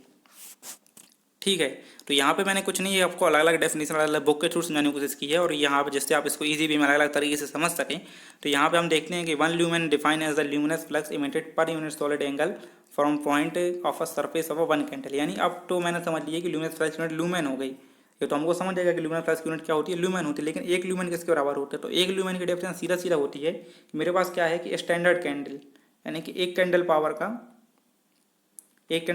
ठीक है, तो यहाँ पे मैंने कुछ नहीं, आपको अलग अलग डेफिनेशन अलग अलग बुक के थ्रू समझाने की कोशिश की है, और यहाँ पे जिससे आप इसको इजी वे में अलग अलग तरीके से समझ सकें। तो यहाँ पे हम देखते हैं कि 1 lumen define as the luminous flux emitted per unit solid angle from point of a surface of a 1 candle. यानी अब तो मैंने समझ लिया कि ल्यूमिनस फ्लक्स यूनिट ल्यूमेन हो गई। ये तो हमको समझ जाएगा कि ल्यूमिनस फ्लक्स यूनिट क्या होती है, ल्यूमेन होती है। लेकिन एक ल्यूमेन किसके बराबर होता है, तो एक ल्यूमेन की डेफिनेशन सीधा सीधा होती है कि मेरे पास क्या है कि स्टैंडर्ड कैंडल, यानी कि एक कैंडल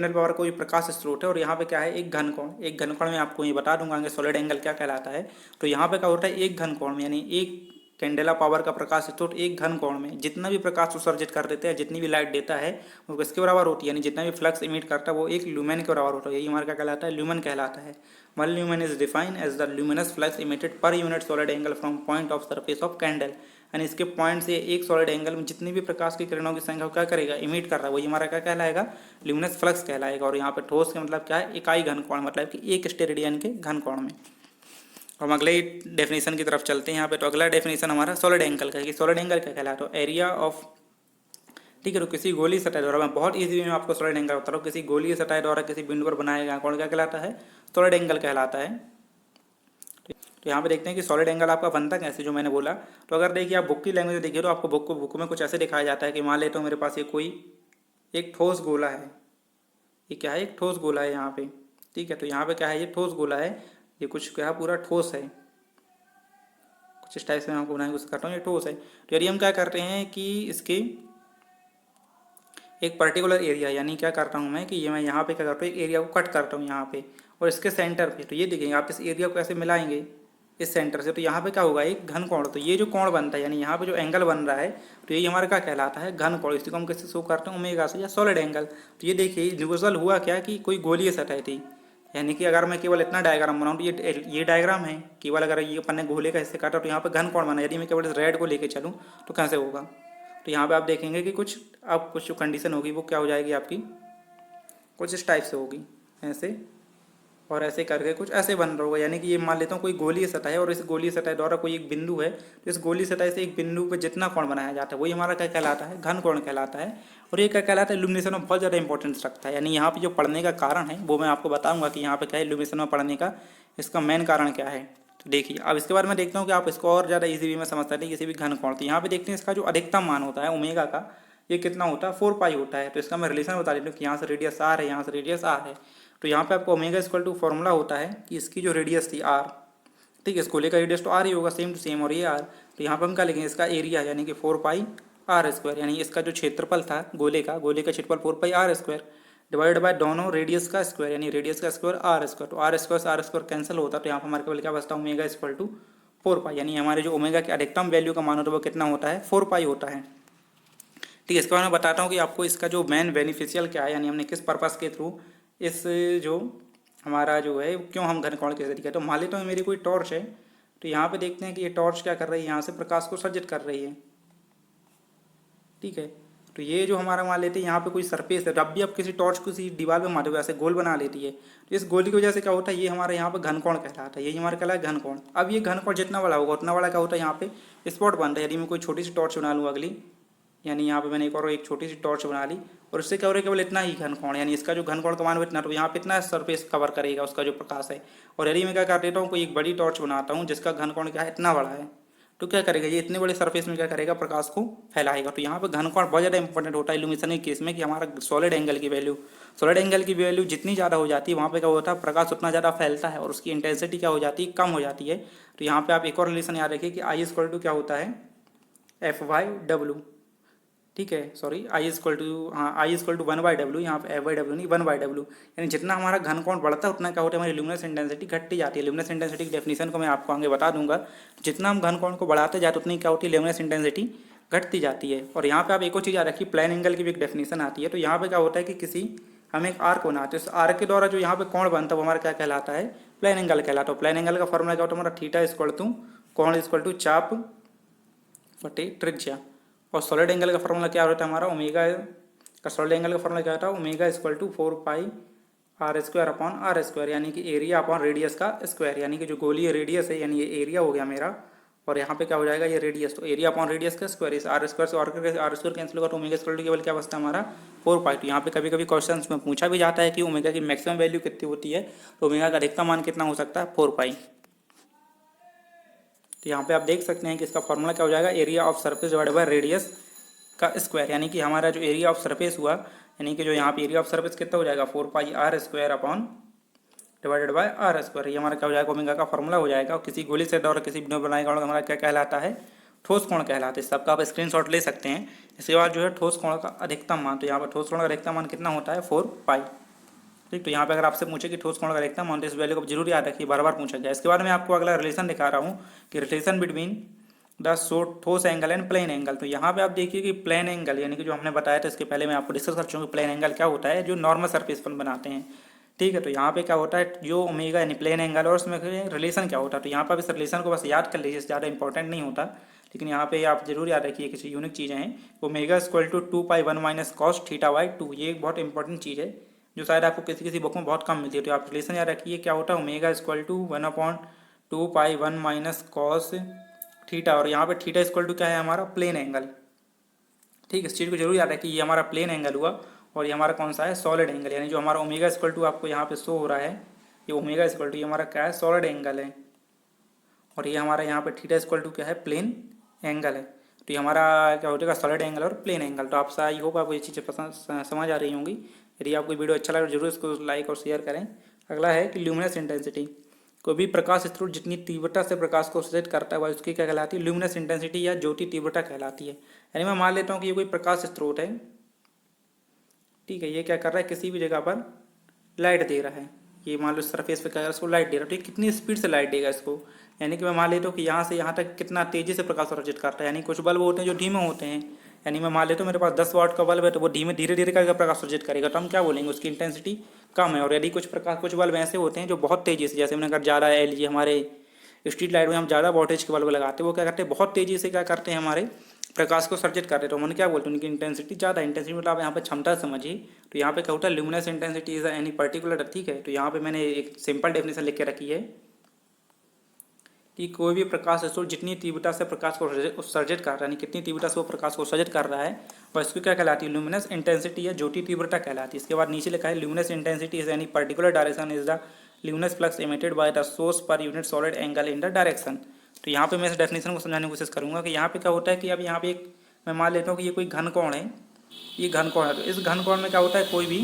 पावर कोई प्रकाश स्रोत है, और यहाँ पे क्या है, एक घनकोण में आपको ये बता दूंगा कि सॉलिड एंगल क्या कहलाता है। तो यहाँ पे क्या होता है, एक घनकोण में, यानी एक कैंडेला पावर का प्रकाश स्रोत एक घनकोण में जितना भी प्रकाश उत्सर्जित कर देते हैं, जितनी भी लाइट देता है वो किसके बराबर होती है, यानी जितना भी फ्लक्स इमिट करता है वो एक ल्यूमेन के बराबर होता है। यही हमारा क्या कहलाता है, ल्यूमेन कहलाता है। 1 lumen is defined as the luminous flux emitted per unit solid angle from point of surface of candle, यानी इसके पॉइंट से एक सॉलिड एंगल में जितनी भी प्रकाश की किरणों की संख्या क्या करेगा, इमिट कर रहा है, वही हमारा क्या कहलाएगा, ल्यूमिनस फ्लक्स कहलाएगा। और यहाँ पे ठोस का मतलब क्या है, इकाई घनकोण, मतलब कि एक स्टेरेडियन के घनकोण में। हम अगले डेफिनेशन की तरफ चलते हैं यहाँ पे। तो अगला डेफिनेशन हमारा सॉलिड एंगल का है कि सॉलिड एंगल क्या कहलाता है, एरिया ऑफ, ठीक है, तो किसी गोली सतह द्वारा, मैं बहुत इजी में आपको सॉलिड एंगल बता रहा हूँ, किसी गोली सतह द्वारा किसी बिंदु पर बनाया गया कोण क्या कहलाता है, सॉलिड एंगल कहलाता है। तो यहाँ पे देखते हैं कि सॉलिड एंगल आपका बनता कैसे, जो मैंने बोला। तो अगर देखिए आप बुक की लैंग्वेज देखिए तो आपको बुक में कुछ ऐसे दिखाया जाता है कि मान लेते हो मेरे पास ये कोई एक ठोस गोला है, ये क्या है, एक ठोस गोला है यहाँ पे। ठीक है, तो यहाँ पे क्या है, ये ठोस गोला है, ये कुछ क्या पूरा ठोस है, कुछ इस टाइप से मैं आपको बनाने की कोशिश करता हूँ, ये ठोस है। तो यदि हम क्या करते हैं कि इसके एक पर्टिकुलर एरिया, यानी क्या करता हूँ मैं कि ये मैं यहाँ पे क्या करता हूँ, एक एरिया को कट करता हूँ यहाँ पे, और इसके सेंटर पे, तो ये देखेंगे आप इस एरिया को ऐसे मिलाएंगे इस सेंटर से, तो यहाँ पे क्या होगा, एक घन कोण। तो ये जो कोण बनता है, यानी यहाँ पे जो एंगल बन रहा है, तो ये हमारा क्या कहलाता है, घन कोण। इसी को हम किससे शो करते हैं, ओमेगा से, या सॉलिड एंगल। तो ये देखिए यूजुअल हुआ क्या कि कोई गोलीय सतह थी, यानी कि अगर मैं केवल इतना डायग्राम बनाऊँ तो ये डायग्राम है केवल, अगर ये अपन ने गोले का हिस्से काटा तो यहाँ पे घन कोण बना। यदि मैं केवल रेड को लेके चलूँ तो कैसे होगा, तो यहाँ पे आप देखेंगे कि कुछ जो कंडीशन होगी वो क्या हो जाएगी आपकी, कुछ इस टाइप से होगी, ऐसे और ऐसे करके कुछ ऐसे बन रहा होगा। यानी कि ये मान लेता हूँ कोई गोलीय सतह है और इस गोलीय सतह द्वारा कोई एक बिंदु है, तो इस गोलीय सतह से एक बिंदु पर जितना कोण बनाया जाता है वही हमारा क्या कहलाता है, घन कोण कहलाता है। और ये क्या कहलाता है, इल्यूमिनेशन में बहुत ज़्यादा इंपॉर्टेंस रखता है। यानी यहाँ पे जो पढ़ने का कारण है वो मैं आपको बताऊँगा कि यहाँ पे क्या है, इल्यूमिनेशन में पढ़ने का इसका मेन कारण क्या है। तो देखिए अब इसके बारे में देखता हूँ कि आप इसको और ज़्यादा ईजी वे में समझ सकते हैं किसी भी घन कोण। तो यहाँ पे देखते हैं इसका जो अधिकतम मान होता है ओमेगा का, ये कितना होता है, 4 पाई होता है। तो इसका मैं रिलेशन बता देता हूँ कि यहाँ से रेडियस आर है, यहाँ से रेडियस आर है। तो यहाँ पे आपको ओमेगा इक्वल टू फॉर्मूला होता है कि इसकी जो रेडियस थी आर, ठीक है, इसको लेकर रेडियस तो आर ही होगा, सेम टू सेम, और ये आर। तो यहाँ पे हम क्या लिखेंगे, इसका एरिया यानी कि 4 पाई आर स्क्वायर, यानी इसका जो क्षेत्रफल था गोले का क्षेत्रफल 4 पाई आर स्क्वायर डिवाइड बाय दोनों रेडियस का स्क्वायर, यानी रेडियस का स्क्वायर आर स्क्वायर। तो आर स्क्वायर से आर स्क्वायर कैंसिल होता है, तो यहाँ पर हमारे केवल क्या बचता है, ओमेगा इक्वल टू 4 पाई, यानी हमारे जो ओमेगा के अधिकतम वैल्यू का मान होता है वो कितना होता है 4 पाई होता है। ठीक है, इसके बाद मैं बताता हूँ कि आपको इसका जो मेन बेनिफिशियल क्या है, यानी हमने किस पर्पस के थ्रू इस जो हमारा जो है क्यों हम घनकोण के जरिए। तो मान लेता हूँ मेरी कोई टॉर्च है, तो यहाँ पे देखते हैं कि ये टॉर्च क्या कर रही है, यहाँ से प्रकाश को सर्जित कर रही है। ठीक है, तो ये जो हमारा मान लेते हैं यहाँ पे कोई सरफेस है, जब भी आप किसी टॉर्च को किसी दीवार पे मारोगे ऐसे गोल बना लेती है, तो इस गोली की वजह से क्या होता है, ये हमारे यहाँ पे घनकोण कहलाता है, यही हमारा कहलाता है घनकोण। अब ये घनकोण जितना बड़ा होगा उतना बड़ा क्या होता है, यहाँ पे स्पॉट बन रहा है। यदि मैं कोई छोटी सी टॉर्च बना लूँ अगली, यानी यहाँ पे मैंने एक छोटी सी टॉर्च बना ली, और उससे क्या हो रहा है, केवल इतना ही घनकोण, यानी इसका जो घनकोण का मान हो इतना, तो यहाँ पे इतना सरफेस कवर करेगा उसका जो प्रकाश है। और यदि मैं क्या कर देता हूँ, कोई एक बड़ी टॉर्च बनाता हूँ जिसका घनकोण क्या है इतना बड़ा है, तो क्या करेगा, ये इतने बड़े सरफेस में क्या करेगा, प्रकाश को फैलाएगा। तो यहाँ पे घनकोण बहुत ज़्यादा इंपॉर्टेंट होता है इल्यूमिनेशन के केस में, कि हमारा सॉलिड एंगल की वैल्यू जितनी ज़्यादा हो जाती है वहाँ पे क्या होता है, प्रकाश उतना ज़्यादा फैलता है और उसकी इंटेंसिटी क्या हो जाती है, कम हो जाती है। तो यहाँ पे आप एक और रिलेशन याद रखिए कि आई इक्वल टू क्या होता है, F/W। ठीक है, sorry, I equal to 1/W, यहाँ पे F/W नहीं 1/W, यानी जितना हमारा घनकोण बढ़ता है उतना क्या होता है, हमारी ल्यूमिनस इंटेंसिटी घटती जाती है। ल्यूमिनस इंटेंसिटी की डेफिनेशन को मैं आपको आगे बता दूंगा। जितना हम घनकोण को बढ़ाते जाते उतनी क्या होती है, ल्यूमिनस इंटेंसिटी घटती जाती है। और यहाँ पे आप एक और चीज़ याद रखिए, प्लेन एंगल की भी एक डेफिनेशन आती है। तो यहाँ पे क्या होता है कि किसी हम एक आर्क बनाते हैं, उस आर्क के द्वारा जो यहाँ पे कोण बनता है वो हमारा क्या कहलाता है, प्लेन एंगल कहलाता है। प्लेन एंगल का फॉर्मूला क्या होता है, हमारा थीटा इक्वल टू कोण इक्वल टू चाप बटे त्रिज्या। और सॉलिड एंगल का फॉर्मूला क्या होता है हमारा, ओमेगा का सॉलिड एंगल का फॉर्मूला क्या होता है, omega equal to 4 pi r² upon r², यानी कि एरिया अपॉन रेडियस का स्क्वायर, यानी कि जो गोलीय रेडियस है, यानी ये एरिया हो गया मेरा, और यहाँ पे क्या हो जाएगा, ये रेडियस, तो एरिया अपॉन रेडियस का स्क्वायर, इस r² से r² कैंसिल होगा, तो ओमेगा इक्वल टू केवल क्या बचता है हमारा 4 पाई। तो यहाँ पे कभी कभी क्वेश्चन में पूछा भी जाता है कि ओमेगा की मैक्सिमम वैल्यू कितनी होती है, तो ओमेगा का अधिकतम मान कितना हो सकता है, 4 पाई। तो यहाँ पे आप देख सकते हैं कि इसका फॉर्मूला क्या हो जाएगा, area of surface divided by radius का स्क्वायर, यानी कि हमारा जो एरिया ऑफ सरफेस हुआ, यानी कि जो यहाँ पे एरिया ऑफ सरफेस कितना हो जाएगा, 4 pi r² upon divided by r², ये हमारा क्या हो जाएगा, ओमेगा का फॉर्मूला हो जाएगा। और किसी गोली से और किसी बिंदु बनाए कोण हमारा क्या कहलाता है, ठोस कोण कहलाता है। सबका आप स्क्रीनशॉट ले सकते हैं। इसके बाद जो है ठोस कोण का अधिकतम मान, तो यहाँ पर ठोस कोण का अधिकतम मान कितना होता है, 4 पाई। ठीक, तो यहाँ पे अगर आपसे पूछे कि ठोस कोण का अधिकतम मान, तो इस वैल्यू को जरूर याद रखिए, बार बार पूछा गया। इसके बाद मैं आपको अगला रिलेशन दिखा रहा हूँ कि रिलेशन बिटवीन द ठोस एंगल एंड प्लेन एंगल। तो यहाँ पे आप देखिए कि प्लेन एंगल, यानी कि जो हमने बताया था इसके पहले मैं आपको डिस्कस कर चुका हूँ, प्लेन एंगल क्या होता है, जो नॉर्मल सरफेस पर बनाते हैं। ठीक है, तो यहाँ पे क्या होता है, जो ओमेगा यानी प्लेन एंगल और उसमें रिलेशन क्या होता है, तो यहाँ पर इस रिलेशन को बस याद कर लीजिए, ज़्यादा इंपॉर्टेंट नहीं होता, लेकिन यहाँ पे आप जरूर याद रखिए किसी यूनिक चीज़ें हैं। Omega equal to 2 pi 1 - cos θ/2, ये एक बहुत इंपॉर्टेंट चीज़ है जो शायद आपको किसी किसी बुक में बहुत कम मिलती है। तो आप रिलेशन याद रखिए क्या होता है, omega equal to 1/2 pi 1 - cos θ, और यहाँ पे थीटा इक्वल टू क्या है हमारा, प्लेन एंगल। ठीक है, इस चीज़ को जरूर याद रखिए, ये हमारा प्लेन एंगल हुआ, और ये हमारा कौन सा है, सॉलिड एंगल, यानी जो हमारा ओमेगा इक्वल टू आपको यहाँ पे शो हो रहा है, ये ओमेगा इक्वल टू ये हमारा क्या है, सॉलिड एंगल है, और ये हमारा यहाँ पे थीटा इक्वल टू क्या है, प्लेन एंगल है। तो ये हमारा क्या हो जाएगा, सॉलिड एंगल और प्लेन एंगल। तो आपसे आई होप आपको ये चीज़ें पसंद समझ आ रही होंगी। यदि आपको वीडियो अच्छा लगा तो जरूर इसको लाइक और शेयर करें। अगला है कि ल्यूमिनस इंटेंसिटी, कोई भी प्रकाश स्रोत जितनी तीव्रता से प्रकाश को उत्सर्जित करता है वह उसकी क्या कहलाती है, ल्यूमिनस इंटेंसिटी या ज्योति तीव्रता कहलाती है। यानी मैं मान लेता हूँ कि ये कोई प्रकाश स्रोत है, ठीक है, ये क्या कर रहा है, किसी भी जगह पर लाइट दे रहा है, ये मान लो सरफेस पे क्या कर रहा है, इसको लाइट दे रहा है, तो ये कितनी स्पीड से लाइट देगा इसको, यानी कि मैं मान लेता हूँ कि यहाँ से यहाँ तक कितना तेज़ी से प्रकाश उत्सर्जित करता है। यानी कुछ बल्ब होते हैं जो धीमे होते हैं, यानी मैं मान लेता हूँ मेरे पास 10 वाट का बल्ब है, तो वो धीरे धीरे करके प्रकाश उत्सर्जित करेगा, तो हम क्या बोलेंगे, उसकी इंटेंसिटी कम है। और यदि कुछ बल्ब ऐसे होते हैं जो बहुत तेज़ी से, जैसे मैंने अगर ज़्यादा एलईडी हमारे स्ट्रीट लाइट में हम ज़्यादा वोल्टेज के बल्ब लगाते हैं, वो क्या करते हैं, बहुत तेज़ी से क्या करते हैं, हमारे प्रकाश को सर्जित करते हैं, तो हम क्या बोलते हैं, उनकी इंटेंसिटी ज़्यादा। इंटेंसिटी मतलब आप यहाँ पे क्षमता समझिए। तो यहाँ पे क्या होता है, luminous intensity is any particular, ठीक है। तो यहाँ पे मैंने एक सिंपल डेफिनेशन लिख के रखी है कि कोई भी प्रकाश स्रोत जितनी तीव्रता से प्रकाश को उत्सर्जित कर रहा है, यानी कितनी तीव्रता से वो प्रकाश को उत्सर्जित कर रहा है, वह इसको क्या कहलाती है, ल्यूमिनस इंटेंसिटी या ज्योति तीव्रता कहलाती है। इसके बाद नीचे लिखा है, luminous intensity is any particular direction is the luminous flux emitted bye the source पर unit solid angle in the direction. तो यहाँ पे मैं इस डेफिनेशन को समझाने की कोशिश करूँगा कि यहाँ पे क्या होता है कि अब यहाँ पे एक मैं मान लेता हूँ कि ये कोई घन कोण है, ये घन कोण है, तो इस घन कोण में क्या होता है, कोई भी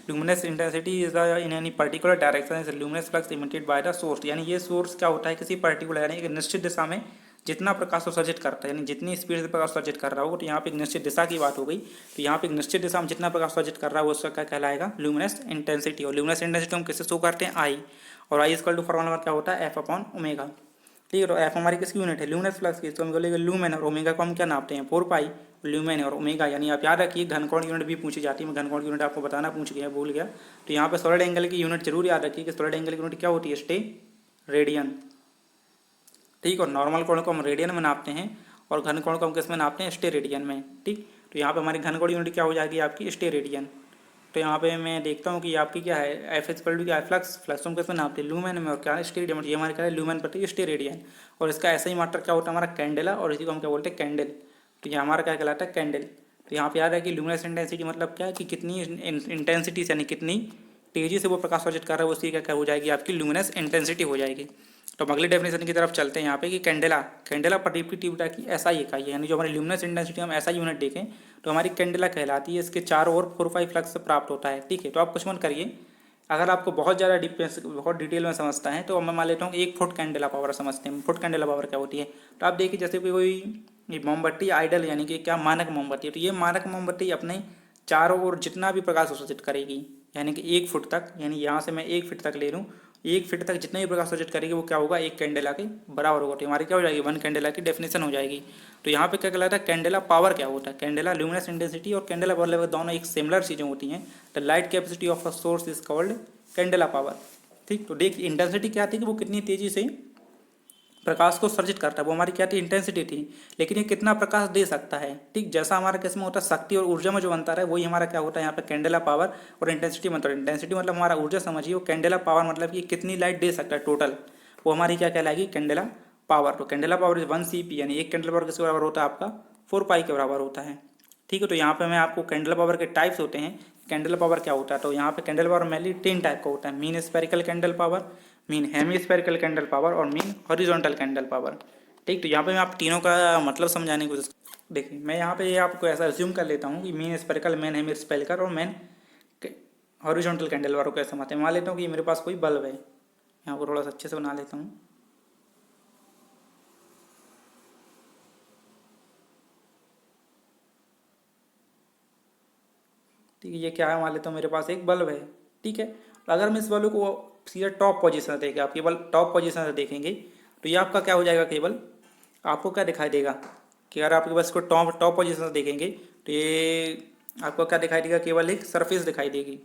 luminous intensity is in any particular direction is luminous flux emitted bye the source, यानी ये सोर्स क्या होता है, किसी पर्टिकुलर यानी एक निश्चित दिशा में जितना प्रकाश उत्सर्जित करता है, यानी जितनी स्पीड से प्रकाश उत्सर्जित कर रहा होगा, तो यहाँ पे एक निश्चित दिशा की बात हो गई। तो यहाँ पे एक निश्चित दिशा में जितना प्रकाश उत्सर्जित कर रहा है वो उसका क्या कहलाएगा, ल्यूमिनस इंटेंसिटी। और ल्यूमिनस इंटेंसिटी हम किससे शो करते हैं, आई, और आई इक्वल टू फॉर्मूला क्या होता है, F/ओमेगा। ठीक है। तो एफ हमारी किसकी यूनिट है, ल्यूमिनस फ्लक्स की, तो हम बोलेंगे लूमेन, और ओमेगा को हम क्या नापते हैं 4 पाई, ल्यूमेन और ओमेगा, यानी आप याद रखिए घनकोण यूनिट भी पूछी जाती है, मैं घनकोण यूनिट आपको बताना पूछ गया भूल गया। तो यहाँ पे सॉलिड एंगल की यूनिट जरूर याद रखिए कि सॉलिड एंगल की यूनिट क्या होती है, स्टे रेडियन, ठीक। और नॉर्मल कोण को हम रेडियन में नापते हैं और घन कोण को हम किस में नापते हैं, स्टे रेडियन में, ठीक। तो यहाँ पे हमारी घन कोण यूनिट क्या हो जाएगी आपकी, स्टे रेडियन। तो यहाँ पे मैं देखता हूँ कि आपकी क्या है, एफ एच पल्टू क्या है, फ्लक्स, फ्लक्स हम किस में नापते हैं, ल्यूमेन में, और क्या है, स्टे रेडियन, ये हमारे क्या है, ल्यूमेन प्रति स्टे रेडियन। और इसका ऐसा ही मात्रा क्या होता है हमारा, कैंडेला, और इसी को हम क्या बोलते हैं, कैंडल। तो ये हमारा क्या कहलाता है, कैंडल। तो यहाँ पे याद है कि ल्यूमिनस इंटेंसिटी मतलब क्या है कि कितनी इंटेंसिटी से, यानी कितनी तेजी से वो प्रकाश वर्जित कर रहा है, उसकी क्या हो जाएगी आपकी लुमिनस इंटेंसिटी हो जाएगी। तो हम अगले डेफिनेशन की तरफ चलते हैं यहाँ पे कि कैंडेला, कैंडेला परडिप्टिविटी की एसआई इकाई है, यानी जो हमारी लुमिनस इंटेंसिटी हम ऐसा यूनिट देखें तो हमारी कैंडेला कहलाती है। इसके चारों ओर 4-5 फ्लक्स से प्राप्त होता है, ठीक है। तो आप कुछ मत करिए, अगर आपको बहुत ज़्यादा बहुत डिटेल में समझता है तो मैं मान लेता हूँ कि 1 फुट कैंडेला पावर समझते हैं। फुट कैंडेला पावर क्या होती है, तो आप देखिए जैसे कोई मोमबत्ती आइडल, यानी कि क्या मानक मोमबत्ती है, तो ये मानक मोमबत्ती अपने चारों ओर जितना भी प्रकाश उत्सर्जित करेगी, यानी कि 1 फुट तक, यानी यहाँ से मैं 1 फीट तक ले लूँ, 1 फीट तक जितना भी प्रकाश उत्सर्जित करेगी वो क्या होगा, 1 कैंडेला के बराबर होगा। तो हमारी क्या हो जाएगी, 1 कैंडेला की डेफिनेशन हो जाएगी। तो यहाँ पे क्या कहलाता है, कैंडेला पावर क्या होता है, कैंडेला ल्यूमिनस इंटेंसिटी और कैंडेला पावर लेवल दोनों एक सिमिलर चीज़ें होती हैं। The light capacity of a source is called candela power, ठीक। तो देखिए इंटेंसिटी क्या थी कि वो कितनी तेजी से प्रकाश को सर्जित करता है, वो हमारी क्या थी, इंटेंसिटी थी। लेकिन ये कितना प्रकाश दे सकता है, ठीक। जैसा हमारा किस में होता है, शक्ति और ऊर्जा में जो बनता है वही हमारा क्या होता है यहाँ पे कैंडेला पावर, और इंटेंसिटी मतलब, इंटेंसिटी मतलब हमारा ऊर्जा समझिए, वो कैंडेला पावर मतलब कि कितनी लाइट दे सकता है टोटल, वो हमारी क्या कहलाएगी, कैंडेला पावर। तो कैंडेला पावर इज 1 CP, यानी 1 कैंडेला पावर किसके बराबर होता है आपका, 4 पाई के बराबर होता है, ठीक है। तो यहाँ पे मैं आपको कैंडेला पावर के टाइप्स होते हैं, कैंडेला पावर क्या होता है, तो यहाँ पे कैंडेला पावर मेनली 3 टाइप का होता है, mean spherical candle power, mean hemi candle power और मीन हॉरिजॉन्टल कैंडल पावर, ठीक। तो यहाँ पे मैं आप तीनों का मतलब समझाने की कोशिश, देखिए मैं यहाँ पे आपको ऐसा अज्यूम कर लेता हूँ कि mean spherical, mean hemispherical और मेन हॉरिजॉन्टल कैंडल पावर को ऐसा मान लेता हूँ कि मेरे पास कोई बल्ब है, यहाँ को थोड़ा सा अच्छे से बना लेता हूँ। ठीक है, ये क्या है, मान लेता हूँ मेरे पास एक बल्ब है, ठीक है। तो अगर मैं इस बल्ब को सीधा टॉप पोजीशन से देखें, आप केवल टॉप पोजीशन से देखेंगे तो ये आपका क्या हो जाएगा, केवल आपको क्या दिखाई देगा कि अगर आपके पास इसको टॉप टॉप पोजीशन से देखेंगे तो ये आपको क्या दिखाई देगा, केवल एक सरफेस दिखाई देगी,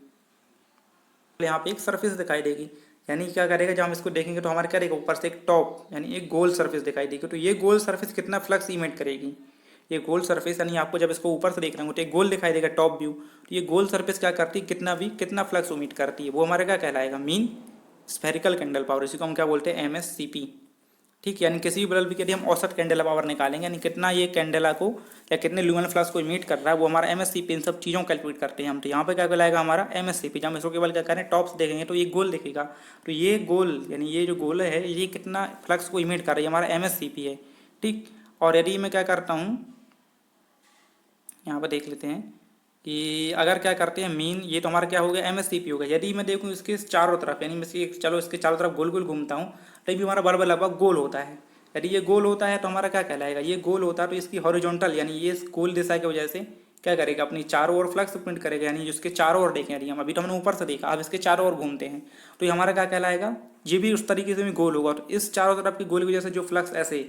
यहाँ पे एक सरफेस दिखाई देगी। यानी क्या करेगा, जब हम इसको देखेंगे तो हमारे क्या देगा, ऊपर से एक टॉप यानी एक गोल सरफेस दिखाई देगी। तो ये गोल सरफेस कितना फ्लक्स इमिट करेगी, ये गोल सरफेस, यानी आपको जब इसको ऊपर से देख रहे हो तो एक गोल दिखाई देगा टॉप व्यू, तो ये गोल सरफेस क्या करती है, कितना फ्लक्स इमिट करती है, वो हमारा क्या कहलाएगा, मीन स्फेरिकल कैंडल पावर, इसी को हम क्या बोलते हैं, MSCP, ठीक। यानी किसी भी बल्ब की यदि हम औसत कैंडेला पावर निकालेंगे, यानी कितना ये कैंडेला को या कितने ल्यूमिनल फ्लक्स को इमिट कर रहा है, वो हमारा MSCP, इन सब चीज़ों को कैलकुलेट करते हैं हम। तो यहाँ पे क्या कहलाएगा हमारा MSCP। जब हम इसको केवल क्या करें, टॉप से देखेंगे तो ये गोल दिखेगा, तो ये गोल यानी ये जो गोल है ये कितना फ्लक्स को इमिट कर रही है, हमारा MSCP है, ठीक। और यदि मैं क्या करता हूँ, यहाँ पर देख लेते हैं कि अगर क्या करते हैं मीन, ये तो हमारा क्या हो गया, MSCP हो गया। यदि मैं देखूँ इसके चारों तरफ, यानी मैं चलो इसके चारों तरफ गोल गोल घूमता हूँ, तभी भी हमारा बल्ब लगभग गोल होता है। यदि ये गोल होता है तो हमारा क्या कहलाएगा, ये गोल होता है तो इसकी हॉरिजॉन्टल, यानी ये गोल दिशा की वजह से क्या करेगा, अपनी चारों ओर फ्लक्स प्रिंट करेगा, यानी जिसके चारों ओर देखें, यदि हम अभी तो हमने ऊपर से देखा, अब इसके चारों ओर घूमते हैं तो ये हमारा क्या कहलाएगा, ये भी उस तरीके से भी गोल होगा। तो इस चारों तरफ की गोल की वजह से जो फ्लक्स ऐसे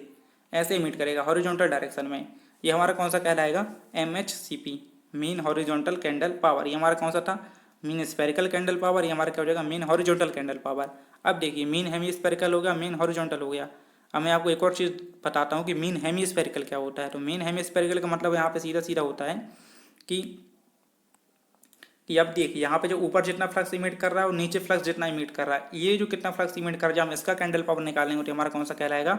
ऐसे इमिट करेगा हॉरिजॉन्टल डायरेक्शन में, ये हमारा कौन सा कहलाएगा, MHCP, mean horizontal candle power. ये हमारा कौन सा था, मीन स्फेरिकल कैंडल पावर, ये हमारा क्या हो जाएगा, मीन हॉरिजॉन्टल कैंडल पावर। अब देखिए मीन हेमी स्फेरिकल हो गया, मीन हॉरिजॉन्टल हो गया। अब मैं आपको एक और चीज़ बताता हूँ कि मीन हेमी स्फेरिकल क्या होता है। तो मीन हेमी स्फेरिकल का मतलब यहाँ पे सीधा सीधा होता है कि अब देखिए यहाँ पे जो ऊपर जितना फ्लक्स इमिट कर रहा है और नीचे फ्लक्स जितना इमिट कर रहा है, ये जो कितना फ्लक्स इमिट कर रहा है, हम इसका कैंडल पावर निकालेंगे तो हमारा कौन सा कहलाएगा,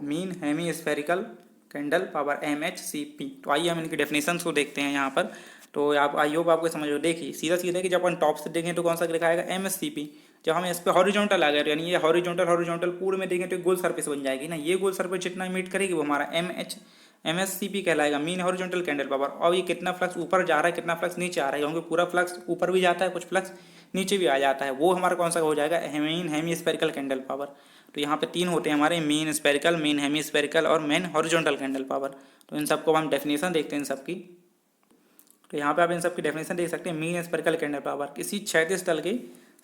mean hemispherical candle power, MHCP। तो आइए हम इनकी डेफिनेशन को देखते हैं यहाँ पर। तो आप आई होप आपको समझ लो, देखिए सीधा सीधा कि जब अपन टॉप से देखें तो कौन सा दिखाएगा, MSCP। जब हम इस पर हॉरिजॉन्टल आ गए यानी ये हॉरिजॉन्टल पूरे में देखें तो गोल सरफेस बन जाएगी ना, ये गोल सरफेस जितना इमिट करेगी वो हमारा MSCP कहलाएगा, मीन हॉरिजॉन्टल कैंडल पावर। और ये कितना फ्लक्स ऊपर जा रहा है, कितना फ्लक्स नीचे आ रहा है, क्योंकि पूरा फ्लक्स ऊपर भी जाता है, कुछ फ्लक्स नीचे भी आ जाता है, वो हमारा कौन सा हो जाएगा, mean hemispherical candle power. तो यहाँ पे 3 होते हैं हमारे, mean spherical, mean hemispherical और मेन हॉरिजॉन्टल कैंडल पावर। तो इन सबको हम डेफिनेशन देखते हैं इन सबकी। तो यहाँ पे आप इन सबकी डेफिनेशन देख सकते हैं। मीन स्फेरिकल कैंडल पावर किसी क्षैतिज तल के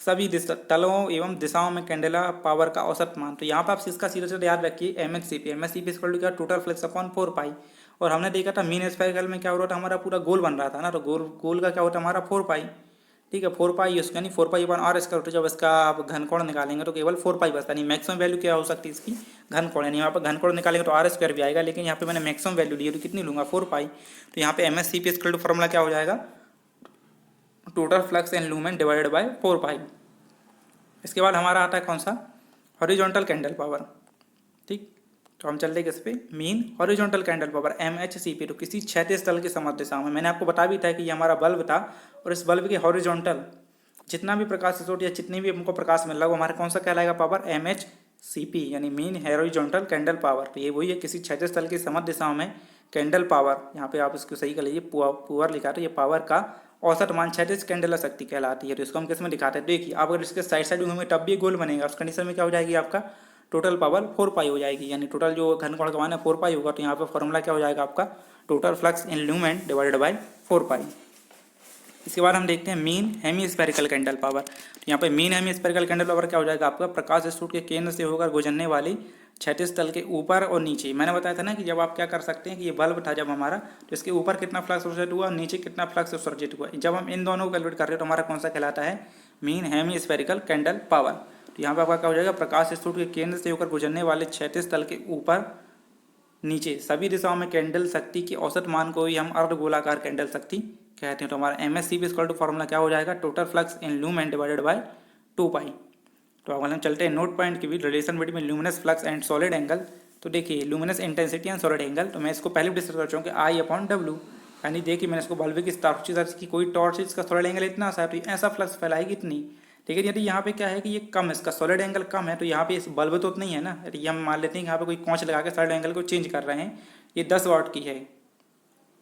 सभी तलों एवं दिशाओं में कैंडेला पावर का औसत मान। तो यहाँ पर आप इसका सीधा याद रखिए एमएचसीपी इक्वल टू क्या, टोटल फ्लक्स अपॉन 4 पाई। और हमने देखा था मीन स्फेरिकल में क्या हो रहा था, हमारा पूरा गोल बन रहा था ना, तो गोल गोल का क्या होता है हमारा 4 पाई। ठीक है, 4 पाई उसका नहीं 4 पाई अपन आर स्क्वायर होता है। जब इसका आप घनकोण निकालेंगे तो केवल 4 पाई बचता नहीं। मैक्सिमम वैल्यू क्या हो सकती है इसकी, घनकोण, यानी यहाँ पर घनकोण निकालेंगे तो आर स्क्वायर भी आएगा, लेकिन यहाँ पे मैंने मैक्सिमम वैल्यू ली है तो कितनी लूंगा 4 पाई। तो यहाँ पे एमएससीपी इक्वल टू फॉर्मूला क्या हो जाएगा, total flux in lumen divided by 4 पाई। इसके बाद हमारा आता है कौन सा, हॉरिजॉन्टल कैंडल पावर। ठीक, तो हम चलते किस पे, मीन हॉरिजॉन्टल कैंडल पावर एमएचसीपी। तो किसी क्षैतिज तल की समद्र दिशा में, मैंने आपको बता भी था कि ये हमारा बल्ब था और इस बल्ब के हॉरिजॉन्टल जितना भी प्रकाश स्रोत या जितनी भी हमको प्रकाश मिल रहा है वो हमारे कौन सा कहलाएगा पावर, एमएचसीपी, यानी मीन हॉरिजॉन्टल कैंडल पावर। तो ये वही है, किसी क्षैतिज तल की समद्र दिशाओं में कैंडल पावर, यहाँ पे आप इसको सही कर लीजिए, पुअर लिखा था, ये पावर का औसत मान क्षैतिज कैंडल शक्ति कहलाती है। तो इसको हम किस में दिखाते हैं, देखिए आप अगर इसके साइड साइड घूमेंगे तब भी गोल बनेगा, उस कंडीशन में क्या हो जाएगी आपका टोटल पावर 4 पाई हो जाएगी, यानी टोटल जो घनकोण का मान है 4 पाई होगा। तो यहाँ पे फॉर्मूला क्या हो जाएगा आपका, total flux in lumen divided by 4 पाई। इसके बाद हम देखते हैं मीन हेमीस्फेरिकल कैंडल पावर। तो यहाँ पे मीन हेमीस्फेरिकल कैंडल पावर क्या हो जाएगा आपका, प्रकाश स्रोत के केंद्र से होकर गुजरने वाली क्षैतिज तल के ऊपर और नीचे। मैंने बताया था ना कि जब आप क्या कर सकते हैं कि ये बल्ब था जब हमारा, तो इसके ऊपर कितना फ्लक्स उत्सर्जित हुआ और नीचे कितना फ्लक्स उत्सर्जित हुआ। जब हम इन दोनों को कैलकुलेट कर रहे हैं तो हमारा कौन सा कहलाता है, मीन हेमीस्फेरिकल कैंडल पावर। तो यहाँ पर आपका क्या हो जाएगा, प्रकाश स्रोत के केंद्र से होकर गुजरने वाले क्षैतिज तल के ऊपर नीचे सभी दिशाओं में कैंडल शक्ति के औसत मान को ही हम अर्धगोलाकार कैंडल शक्ति कहते हैं। तो हमारा एमएससीपी इक्वल टू फॉर्मूला क्या हो जाएगा, total flux in lumen divided by 2 पाई। तो अब हम चलते हैं नोट पॉइंट की भी, relation between luminous flux and solid angle. तो देखिए luminous intensity and solid angle, तो मैं इसको पहले भी डिस्कस कर चुका हूँ कि आई अपॉन डब्ल्यू, यानी देखिए मैंने इसको बल्ब की टॉर्च की कोई टॉर्च इसका सॉलिड एंगल इतना सा है तो ऐसा फ्लक्स फैलाएगी इतनी। लेकिन यदि यहाँ पे क्या है कि ये कम, इसका सॉलिड एंगल कम है, तो यहाँ पे इस बल्ब तो नहीं है ना, यदि हम मान लेते हैं कि यहाँ पे कोई कांच लगा के सॉलिड एंगल को चेंज कर रहे हैं, ये 10 वाट की है,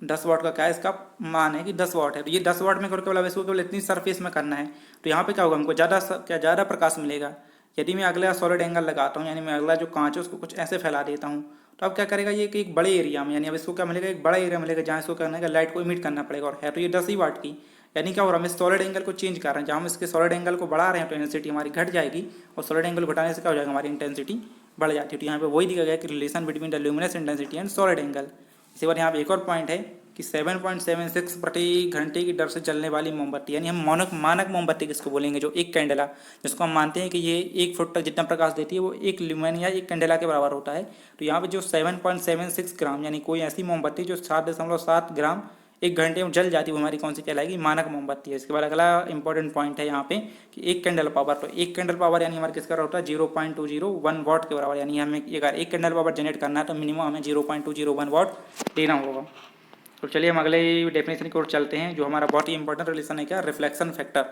10 वाट का क्या है इसका मान है कि 10 वाट है, तो ये 10 वाट में केवल इसको केवल इतनी सरफेस में करना है। तो यहाँ पे क्या होगा, हमको ज़्यादा प्रकाश मिलेगा। यदि मैं अगला सॉलिड एंगल लगाता हूँ, यानी मैं अगला जो कांच है उसको कुछ ऐसे फैला देता हूँ, तो अब क्या करेगा ये कि एक बड़े एरिया में, यानी अब इसको क्या मिलेगा, एक बड़ा एरिया मिलेगा जहाँ इसको करने का लाइट को इमिट करना पड़ेगा। और है तो ये 10 ही वाट की, यानी क्या हो रहा है, हम इस सॉलिड एंगल को चेंज कर रहे हैं। जहाँ हम इसके सॉलिड एंगल को बढ़ा रहे हैं तो इंटेंसिटी हमारी घट जाएगी, और सॉलिड एंगल घटाने से क्या हो जाएगा, हमारी इंटेंसिटी बढ़ जाती है। तो यहाँ पे वही दिखा गया कि relation between the luminous intensity and solid angle. इसी बार यहाँ पे एक और पॉइंट है कि 7.76 प्रति घंटे की दर से चलने वाली मोमबत्ती, यानी हम मानक मोमबत्ती किसको बोलेंगे, जो एक कैंडेला, जिसको हम मानते हैं कि ये 1 फुट तक जितना प्रकाश देती है वो 1 ल्यूमेन या 1 कैंडेला के बराबर होता है। तो यहाँ पे जो 7.76 ग्राम, यानी कोई ऐसी मोमबत्ती जो 7.7 ग्राम 1 घंटे में जल जाती है, वो हमारी कौन सी कहलाएगी, मानक मोमबत्ती है। इसके बाद अगला इंपॉर्टेंट पॉइंट है यहाँ पे कि 1 कैंडल पावर, तो 1 कैंडल पावर यानी हमारे किसका होता है 0.201 वाट के बराबर, यानी हमें अगर 1 कैंडल पावर जनरेट करना है तो मिनिमम हमें 0.201 वाट देना होगा। तो चलिए हम अगले डेफिनेशन की ओर चलते हैं, जो हमारा बहुत ही इंपॉर्टेंट रिलेशन है क्या, रिफ्लेक्शन फैक्टर।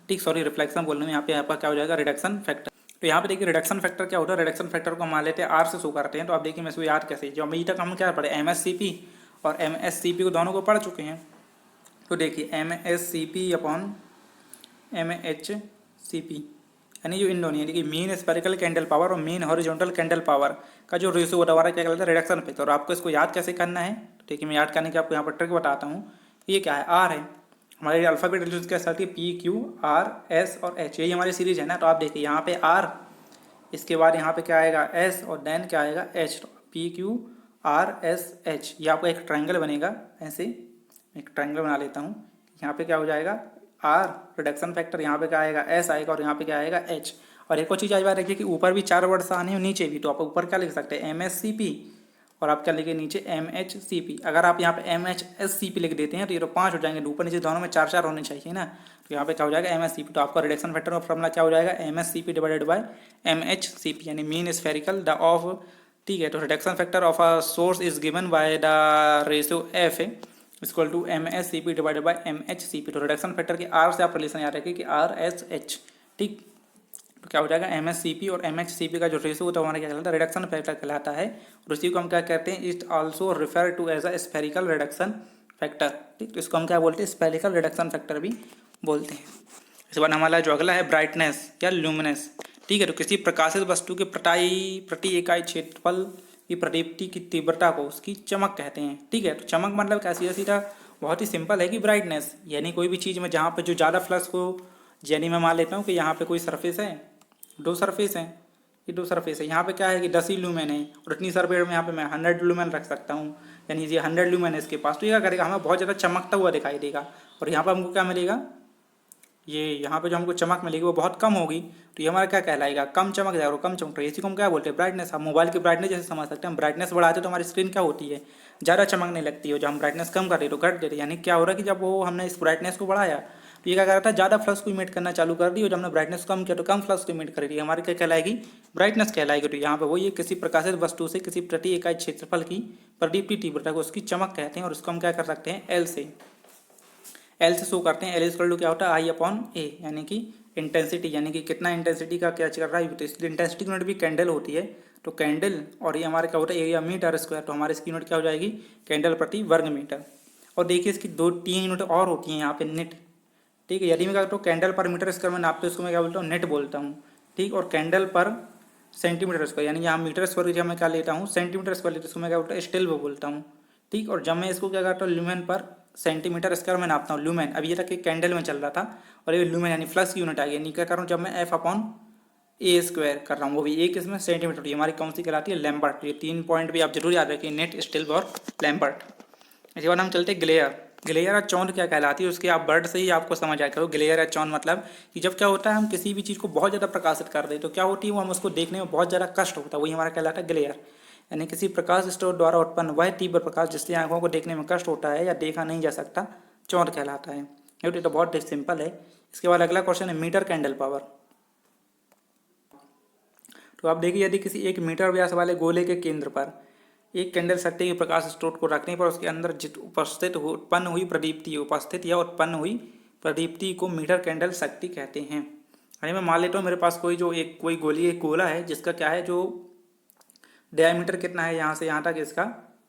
ठीक, सॉरी रिफ्लेक्शन बोलने में यहाँ पे आपका क्या हो जाएगा, रिडक्शन फैक्टर। तो यहाँ पे देखिए रिडक्शन फैक्टर क्या होता है, रिडक्शन फैक्टर को हम मान लेते हैं आर से शो करते हैं। तो आप देखिए मैं इसको याद कैसे, जो अभी तक हम क्या पढ़े एमएससीपी और एमएससीपी को दोनों को पढ़ चुके हैं। तो देखिए एमएससीपी अपॉन एमएचसीपी, यानी जो इन दोनों यानी कि मीन स्फेरिकल कैंडल पावर और मीन हॉरिजॉन्टल कैंडल पावर का जो रेशियो दोबारा क्या कहलाता है, रिडक्शन फैक्टर। और आपको इसको याद कैसे करना है, देखिए मैं याद करने की आपको यहाँ पर ट्रिक बताता हूँ। ये क्या है, आर है, हमारे अल्फाबेट रिलेशन क्या चलती है, पी क्यू आर एस और एच, यही हमारी सीरीज है ना। तो आप देखिए यहाँ पे आर, इसके बाद यहाँ पे क्या आएगा एस, और देन क्या आएगा एच। तो P Q R S H, ये आपको एक ट्रायंगल बनेगा, ऐसे एक ट्रायंगल बना लेता हूँ। यहाँ पे क्या हो जाएगा आर रिडक्शन फैक्टर, यहाँ पे क्या आएगा एस आएगा, और यहाँ पे क्या आएगा एच। और एक और चीज़ आज बात रखिए कि ऊपर भी 4 वर्ड्स आने हैं नीचे भी, तो आप ऊपर क्या लिख सकते हैं एमएससीपी, और आप क्या लिखे नीचे एमएचसीपी। अगर आप यहाँ पे एमएचएससीपी लिख देते हैं तो ये तो 5 हो जाएंगे, ऊपर नीचे दोनों में 4 होने चाहिए ना। तो यहाँ पे क्या हो जाएगा एमएचसीपी। तो आपका रिडक्शन फैक्टर का फॉर्मूला क्या हो जाएगा, एमएचसीपी डिवाइडेड बाय एमएचसीपी, यानी मीन स्फेरिकल द ऑफ। ठीक है, तो reduction factor of a source is given by the ratio F equal to MSCP divided by MHCP. तो रिडक्शन फैक्टर के आर से आप रिलेशन याद रखिए कि आर एस एच। ठीक, तो क्या हो जाएगा एमएससीपी और एमएचसीपी का जो रेशियो होता है हमारा क्या कहलाता है, रिडक्शन फैक्टर कहलाता है। और उसी को हम क्या कहते हैं, it also refer to as a spherical reduction factor. ठीक, तो इसको हम क्या बोलते हैं, स्फेरिकल रिडक्शन फैक्टर भी बोलते हैं। इसके बाद हमारा जो अगला है ब्राइटनेस या ल्यूमिनेंस। ठीक है, तो किसी प्रकाशित वस्तु के प्रति इकाई क्षेत्रफल की प्रदीप्ति की तीव्रता को उसकी चमक कहते हैं। ठीक है, तो चमक मतलब क्या, सीधा सीधा बहुत ही सिंपल है कि ब्राइटनेस, यानी कोई भी चीज़ में जहाँ पर जो ज़्यादा फ्लक्स को यानी मैं मान लेता हूँ कि यहाँ पे कोई सरफेस है, दो सरफेस हैं, ये दो सरफेस है, यहाँ पे क्या है कि 10 ही लूमेन है और इतनी सरफेस में यहाँ पे मैं 100 लूमेन रख सकता हूँ, यानी ये 100 लूमेन है इसके पास। तो ये क्या करेगा, हमें बहुत ज़्यादा चमकता हुआ दिखाई देगा और यहाँ पर हमको क्या मिलेगा, ये यहाँ पे जो हमको चमक मिलेगी वो बहुत कम होगी। तो ये हमारा क्या कहलाएगा, कम चमक जाएगा और कम चमक रही है। इसी को हम क्या बोलते हैं, ब्राइटनेस। हम मोबाइल की ब्राइटनेस जैसे समझ सकते हैं, हम ब्राइटनेस बढ़ाते हैं तो हमारी स्क्रीन क्या होती है, ज़्यादा चमकने लगती है। जब हम ब्राइटनेस कम कर रहे तो घट दे रही, यानी क्या हो रहा है कि जब वो हमने इस ब्राइटनेस को बढ़ाया तो ये क्या कर रहा था, ज़्यादा फ्लक्स को इमिट करना चालू कर दी, और जब हमने ब्राइटनेस कम किया तो कम फ्लक्स को इमिट करेगी, हमारी क्या कहलाएगी, ब्राइटनेस कहलाएगी। तो यहाँ पे वो ये किसी प्रकाशित वस्तु से किसी प्रति इकाई क्षेत्रफल की प्रदीप्ति तीव्रता को उसकी चमक कहते हैं, और उसको हम क्या कर सकते हैं, एल से शो करते हैं। एल इक्वल टू क्या होता है, आई अपॉन ए, यानी कि इंटेंसिटी, यानी कि कितना इंटेंसिटी का क्या कर रहा है। तो इसलिए इंटेंसिटी की यूनिट भी कैंडल होती है, तो कैंडल, और ये हमारे क्या होता है, एरिया मीटर स्क्वायर, तो हमारे इसकी यूनिट क्या हो जाएगी, कैंडल प्रति वर्ग मीटर। और देखिए इसकी 2-3 यूनिट और होती हैं यहाँ पे, निट, ठीक है। यदि मैं क्या करता हूँ, कैंडल पर मीटर स्क्वायर में नापते उसको मैं क्या बोलता हूँ, नेट बोलता हूँ, ठीक। और कैंडल पर सेंटीमीटर स्क्वायर, यानी यहाँ मीटर स्क्वायर जब मैं क्या लेता हूँ, सेंटीमीटर स्क्वायर लेता हूँ, उसको मैं क्या बोलता हूँ, स्टिल वो बोलता हूँ, ठीक। और जब मैं इसको क्या करता हूँ, ल्यूमेन पर सेंटीमीटर स्क्वायर में नापता हूँ, ल्यूमेन। अभी ये तक कैंडल में चल रहा था और ये ल्यूमेन यानी फ्लक्स की यूनिट आ गई, यानी क्या कर रहा हूँ, जब मैं एफ अपॉन ए स्क्वायर कर रहा हूँ, वो भी एक इसमें सेंटीमीटर। ये हमारी कौन सी कहलाती है, लैम्बर्ट। ये 3 पॉइंट भी आप जरूर याद रखिए, नेट, स्टिल और लैम्बर्ट। इसके बाद हम चलते हैं ग्लेयर। ग्लेयर या चौंध क्या कहलाती है, उसके आप वर्ड से ही आपको समझ आया करो। ग्लेयर या चौंध मतलब कि जब क्या होता है, हम किसी भी चीज़ को बहुत ज़्यादा प्रकाशित कर दें तो क्या होती है, वो हम उसको देखने में बहुत ज़्यादा कष्ट होता है, वही हमारा कहलाता है ग्लेयर। यानी किसी प्रकाश स्रोत द्वारा उत्पन्न वह तीव्र प्रकाश जिससे आंखों को देखने में कष्ट होता है या देखा नहीं जा सकता, चौंध कहलाता है। ये तो बहुत सिंपल है। इसके बाद अगला क्वेश्चन है मीटर कैंडल पावर। तो आप देखिए, यदि किसी 1 मीटर व्यास वाले गोले के केंद्र पर एक कैंडल शक्ति के प्रकाश स्रोत को रखने पर उसके अंदर उत्पन्न हुई प्रदीप्ति को मीटर कैंडल शक्ति कहते हैं। अरे मैं मान लेता हूँ मेरे पास कोई गोला है जिसका क्या है, जो डायमीटर कितना है, यहाँ से यहाँ तक इसका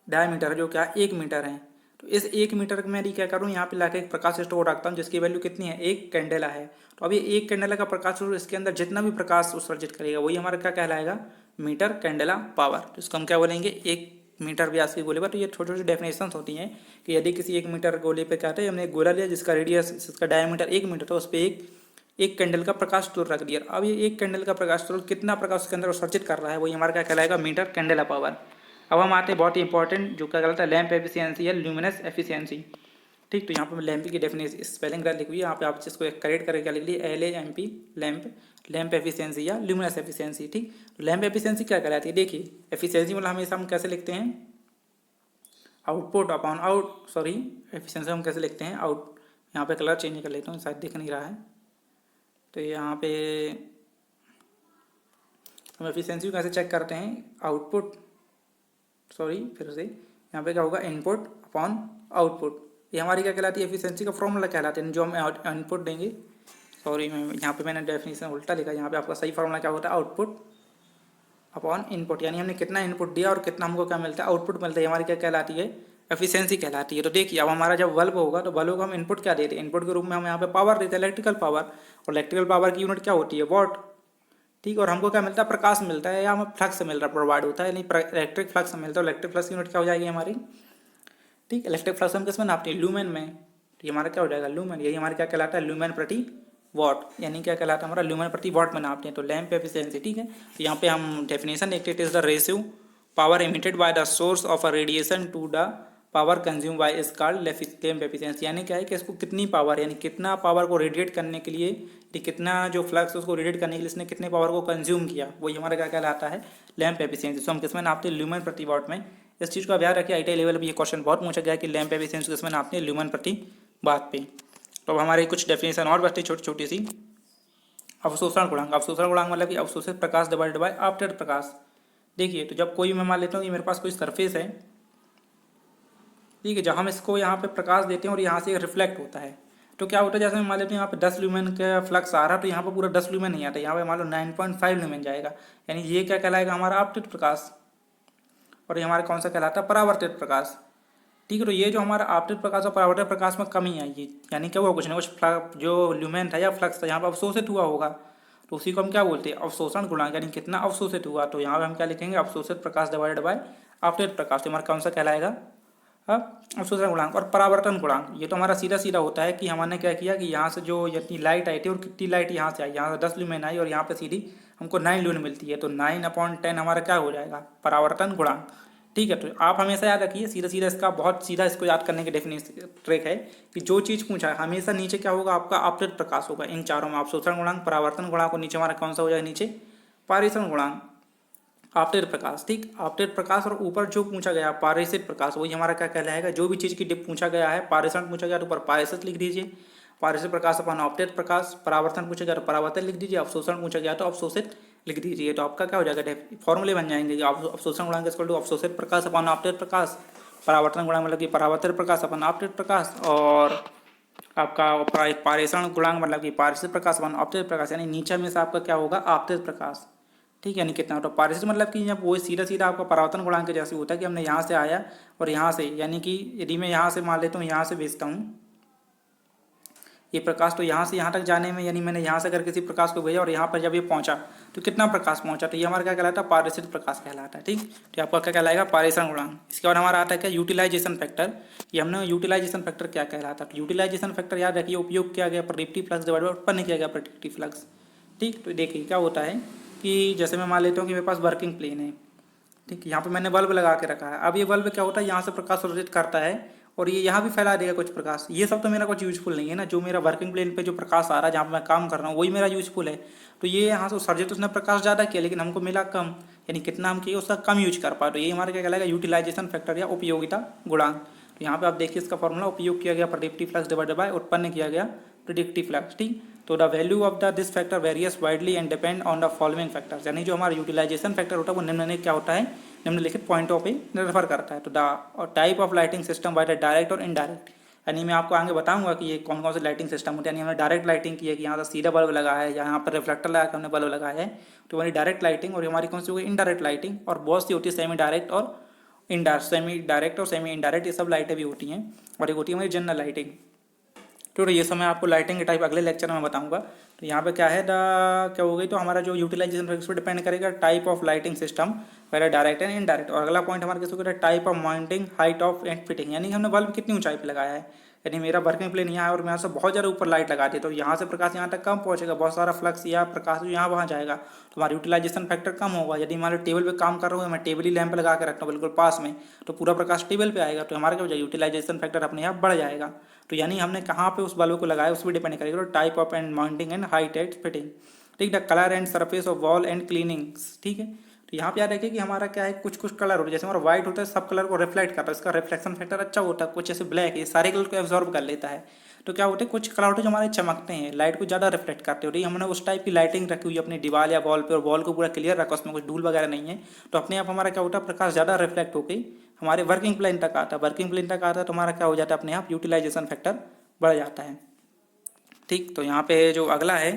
डायमीटर जो क्या 1 मीटर है। तो इस 1 मीटर में क्या करूँ, यहाँ पे लाके एक प्रकाश स्रोत रखता हूँ जिसकी वैल्यू कितनी है, 1 कैंडेला है। तो अभी 1 कैंडेला का प्रकाश स्रोत, इसके अंदर जितना भी प्रकाश उत्सर्जित करेगा वही हमारा क्या कहलाएगा, मीटर कैंडेला पावर। तो इसको हम क्या बोलेंगे, 1 मीटर व्यास के गोले पर। तो ये छोटी छोटी डेफिनेशंस होती हैं कि यदि किसी 1 मीटर गोले पे क्या है, हमने एक गोला लिया जिसका रेडियस, जिसका डायमीटर 1 मीटर, तो उस पर एक कैंडल का प्रकाश स्रोत रख दिया। अब ये 1 कैंडल का प्रकाश स्रोत कितना प्रकाश उसके अंदर उत्सर्जित कर रहा है, वही हमारा क्या कहलाएगा, मीटर कैंडेला पावर। अब हम आते हैं बहुत ही इंपॉर्टेंट जो क्या कहलाता है, लैंप एफिशिएंसी या ल्यूमिनस एफिशिएंसी, ठीक। तो यहाँ पर लैंप की डेफिनेशन स्पेलिंग गलत लिखी हुई है, यहाँ पे आप इसको करेक्ट करके क्या लिख लिए, LAMP, लैंप एफिशिएंसी या ल्यूमिनस एफिशिएंसी, ठीक। तो लैंप एफिशिएंसी क्या कहलाती है, देखिए एफिशिएंसी मतलब हमेशा हम कैसे लिखते हैं, आउटपुट अपॉन एफिशिएंसी हम कैसे लिखते हैं, यहाँ पे कलर चेंज कर लेता हूँ, शायद दिख नहीं रहा है। तो यहाँ पे हम एफिशिएंसी को कैसे चेक करते हैं, आउटपुट, फिर से यहाँ पे क्या होगा, इनपुट अपॉन आउटपुट। ये हमारी क्या कहलाती है, एफिशिएंसी का फॉर्मूला कहलाते हैं। जो हम इनपुट देंगे, यहाँ पे मैंने डेफिनेशन उल्टा लिखा, यहाँ पे आपका सही फॉर्मूला क्या होता है, आउटपुट अपॉन इनपुट, यानी हमने कितना इनपुट दिया और कितना हमको क्या मिलता है, आउटपुट मिलता है। हमारी क्या कहलाती है, एफिशिएंसी कहलाती है। तो देखिए अब हमारा जब बल्ब होगा तो बल्ब को हम इनपुट क्या देते हैं, इनपुट के रूप में हम यहाँ पे पावर देते हैं, इलेक्ट्रिकल पावर। और इलेक्ट्रिकल पावर की यूनिट क्या होती है, वॉट, ठीक। और हमको क्या मिलता है, प्रकाश मिलता है, या हमें फ्लक्स मिल रहा है, प्रोवाइड होता है, यानी इलेक्ट्रिक फ्लक्स मिलता है। इलेक्ट्रिक फ्लक्स की यूनिट क्या हो जाएगी हमारी, ठीक। इलेक्ट्रिक फ्लक्स हम किसमें नापते हैं, ल्यूमेन में। तो ये हमारा क्या हो जाएगा, ल्यूमेन। यही हमारा क्या कहलाता है, ल्यूमेन प्रति वॉट, यानी क्या कहलाता है हमारा, ल्यूमेन प्रति वॉट में नापते हैं। तो लैंप एफिशिएंसी, ठीक है। तो यहाँ पे हम डेफिनेशन देखते हैं, it is the ratio power emitted by the source of a radiation to the power consume by is called lamp efficiency. यानी क्या है कि इसको कितनी पावर, यानी कितना पावर को रेडिएट करने के लिए, कितना जो फ्लक्स उसको रेडिएट करने के लिए इसने कितने पावर को कंज्यूम किया, वही हमारा क्या कहलाता है, लैंप एफिशिएंसी। तो हम किसमें नापते हैं, ल्यूमेन प्रति वॉट में। इस चीज़ का ध्यान रखिए, ITI लेवल पर ये क्वेश्चन बहुत पूछा गया है कि लैंप एफिशिएंसी किसमें नापते हैं, ल्यूमेन प्रति वाट पे। तो अब हमारी कुछ डेफिनेशन और बचती छोटी छोटी सी। अवशोषण गुणांक, अवशोषण गुणांक मतलब कि अवशोषित प्रकाश डिवाइडेड बाय आपतित प्रकाश। देखिए तो जब कोई, मैं मान लेता हूँ कि मेरे पास कोई सरफेस है, ठीक है, जब हम इसको यहाँ पे प्रकाश देते हैं और यहाँ से रिफ्लेक्ट होता है, तो क्या होता है, जैसे मैं मान लेते हैं यहाँ पे 10 ल्यूमेन का फ्लक्स आ रहा है, तो यहाँ पे पूरा 10 ल्यूमेन नहीं आता, यहाँ पे मान लो 9.5 ल्यूमेन जाएगा, यानी ये क्या कहलाएगा, हमारा आपतित प्रकाश। और ये हमारा कौन सा कहलाता है, परावर्तित प्रकाश, ठीक है। तो ये जो हमारा आपतित प्रकाश और परावर्तित प्रकाश में कमी आई है, यानी क्या हुआ, कुछ नहीं, कुछ जो ल्यूमेन था या फ्लक्स था यहाँ पर अवशोषित हुआ होगा, तो उसी को हम क्या बोलते हैं, अवशोषण गुणांक, यानी कितना अवशोषित हुआ। तो यहाँ पे हम क्या लिखेंगे, अवशोषित प्रकाश डिवाइडेड बाय आपतित प्रकाश। हमारा कौन सा कहलाएगा, अवशोषण गुणांक और परावर्तन गुणांक। ये तो हमारा सीधा सीधा होता है कि हमने क्या किया कि यहाँ से जो इतनी लाइट आई थी और कितनी लाइट यहाँ से आई, यहाँ से 10 ल्यूमेन आई और यहाँ पे सीधी हमको 9 ल्यूमेन मिलती है, तो 9/10 हमारा क्या हो जाएगा, परावर्तन गुणांक। ठीक है, तो आप हमेशा याद रखिए, सीधा सीधा इसका बहुत सीधा इसको याद करने की डेफिनेशन ट्रिक है कि जो चीज़ पूछा है हमेशा नीचे क्या होगा, आपका आपतित प्रकाश होगा। इन चारों में अवशोषण गुणांक, परावर्तन गुणांक और नीचे हमारा कौन सा हो जाएगा, नीचे पारेषण गुणांक, आपतित प्रकाश। ठीक, आपतित प्रकाश और ऊपर जो पूछा गया पारेषित प्रकाश, वही हमारा क्या कहलाएगा, जो भी चीज़ की डिप पूछा गया है, पारेषण पूछा गया तो ऊपर पारेषित लिख दीजिए, पारेषित प्रकाश अपन आपतित प्रकाश, परावर्तन पूछा गया तो परावर्तन लिख दीजिए, अवशोषण पूछा गया तो अवशोषित लिख दीजिए। तो आपका क्या हो जाएगा, फॉर्मूले बन जाएंगे कि अवशोषण गुणांक इक्वल टू अवशोषित प्रकाश अपन आपतित प्रकाश, परावर्तन गुणांक मतलब कि परावर्तित प्रकाश अपन आपतित प्रकाश, और आपका पारेषण गुणांक मतलब कि पारेषित प्रकाश अपन आपतित प्रकाश, यानी नीचे में से आपका क्या होगा, आपतित प्रकाश। ठीक है, यानी कितना, तो पारेषित मतलब कि जब वो सीधा सीधा आपका परावर्तन गुणांक के जैसे होता है कि हमने यहाँ से आया और यहाँ से, यानी कि यदि मैं यहाँ से मान लेता हूँ, यहाँ से भेजता हूँ ये प्रकाश, तो यहाँ से यहाँ तक जाने में, यानी मैंने यहाँ से अगर किसी प्रकाश को भेजा और यहाँ पर जब ये पहुँचा तो कितना प्रकाश पहुँचा, तो ये हमारा क्या कहलाता है, पारेषित प्रकाश कहलाता है। ठीक, तो आपका क्या कहलाएगा, पारेषण गुणांक। इसके बाद हमारा आता है क्या, यूटिलाइजेशन फैक्टर। ये हमने यूटिलाइजेशन फैक्टर क्या कहलाता है, तो यूटिलाइजेशन फैक्टर याद रखिए, उपयोग किया गया प्रेडिक्टिव फ्लक्स डिवाइड बाय उत्पन्न किया गया प्रेडिक्टिव फ्लक्स। ठीक, तो देखिए क्या होता है कि जैसे मैं मान लेता हूँ कि मेरे पास वर्किंग प्लेन है। ठीक, यहाँ पे मैंने बल्ब लगा के रखा है। अब ये बल्ब क्या होता है, यहाँ से प्रकाश उत्सर्जित करता है और ये यहाँ भी फैला देगा कुछ प्रकाश। ये सब तो मेरा कुछ यूजफुल नहीं है ना, जो मेरा वर्किंग प्लेन पे जो प्रकाश आ रहा है, जहाँ पे मैं काम कर रहा हूँ, वही मेरा यूजफुल है। तो ये यहाँ से उत्सर्जित उसने प्रकाश ज़्यादा किया लेकिन हमको मिला कम, यानी कितना हम किए उसका कम यूज कर पाए, तो ये हमारा क्या कहलाएगा, यूटिलाइजेशन फैक्टर या उपयोगिता गुणांक। तो यहाँ पे आप देखिए इसका फॉर्मूला, उपयोग किया गया प्रेडिक्टिव फ्लक्स डिवाइडेड बाय उत्पन्न किया गया प्रेडिक्टिव फ्लक्स। ठीक, तो the value of the this factor various widely and depend on the following factors, यानी जो हमारा यूटिलाइजेशन फैक्टर होता है वो निम्नलिखित क्या होता है, निम्नलिखित पॉइंटों पे निर्भर करता है। तो the type of lighting system by the direct और इनडायरेक्ट, यानी मैं आपको आगे बताऊंगा कि ये कौन कौन से लाइटिंग सिस्टम होते हैं। यानी हमने डायरेक्ट लाइटिंग की है कि यहाँ से सीधा बल्ब लगा है, यहाँ पर रिफ्लेक्टर लगा के हमने बल्ब लगाया है, तो हमारी डायरेक्ट लाइटिंग। और हमारी कौन सी होगी, इनडायरेक्ट लाइटिंग, और बहुत सी होती है सेमी डायरेक्ट और सेमी इनडायरेक्ट, ये सब लाइटें भी होती हैं। और एक होती है हमारी जनरल लाइटिंग। तो ये सब मैं आपको लाइटिंग के टाइप अगले लेक्चर में बताऊंगा। तो यहाँ पे क्या है, क्या हो गई, तो हमारा जो यूटिलाइजेशन फैक्टर पर डिपेंड करेगा टाइप ऑफ लाइटिंग सिस्टम, पहले डायरेक्ट एंड इनडायरेक्ट। और अगला पॉइंट हमारा किस होगा, type of mounting, height of and fitting, यानी हमने बल्ब कितनी ऊंचाई पे लगाया है। यानी मेरा वर्किंग प्लेन यहाँ है और मैं यहाँ से बहुत ज़्यादा ऊपर लाइट लगा दी, तो यहाँ से प्रकाश यहाँ तक कम पहुँचेगा, बहुत सारा फ्लक्स या प्रकाश जो यहाँ वहाँ जाएगा, तो हमारा यूटिलाइजेशन फैक्टर कम होगा। यदि हमारे टेबल पे काम कर रहा हूँ, मैं टेबल ही लैंप लगा के रखता हूँ बिल्कुल पास में, तो पूरा प्रकाश टेबल पे आएगा, तो हमारा क्या हो जाएगा, यूटिलाइजेशन फैक्टर अपने आप बढ़ जाएगा। तो यानी हमने कहाँ पे उस बल्ब को लगाया उस पर डिपेंड करेगा, तो type of and mounting and height and fitting. ठीक, the colour and surface of wall and cleanings. ठीक है, तो यहाँ पे याद रखिए कि हमारा क्या है, कुछ कुछ कलर होता है, जैसे हमारा व्हाइट होता है सब कलर को रिफ्लेक्ट करता है, इसका रिफ्लेक्शन फैक्टर अच्छा होता है। कुछ ऐसे ब्लैक है, सारे कलर को एब्जॉर्ब कर लेता है। तो क्या होते हैं, कुछ कलर होते हैं जो हमारे चमकते हैं, लाइट को ज़्यादा रिफ्लेक्ट करते होते हैं। हमने उस टाइप की लाइटिंग रखी हुई है अपनी दीवार या वॉल पे, और वॉल को पूरा क्लियर रखा, उसमें कुछ धूल वगैरह नहीं है, तो अपने आप हमारा क्या होता है, प्रकाश ज़्यादा रिफ्लेक्ट होकर हमारे वर्किंग प्लेन तक आता है। वर्किंग प्लेन तक आता है तो हमारा क्या हो जाता है, अपने आप यूटिलाइजेशन फैक्टर बढ़ जाता है। ठीक, तो यहाँ पे जो अगला है,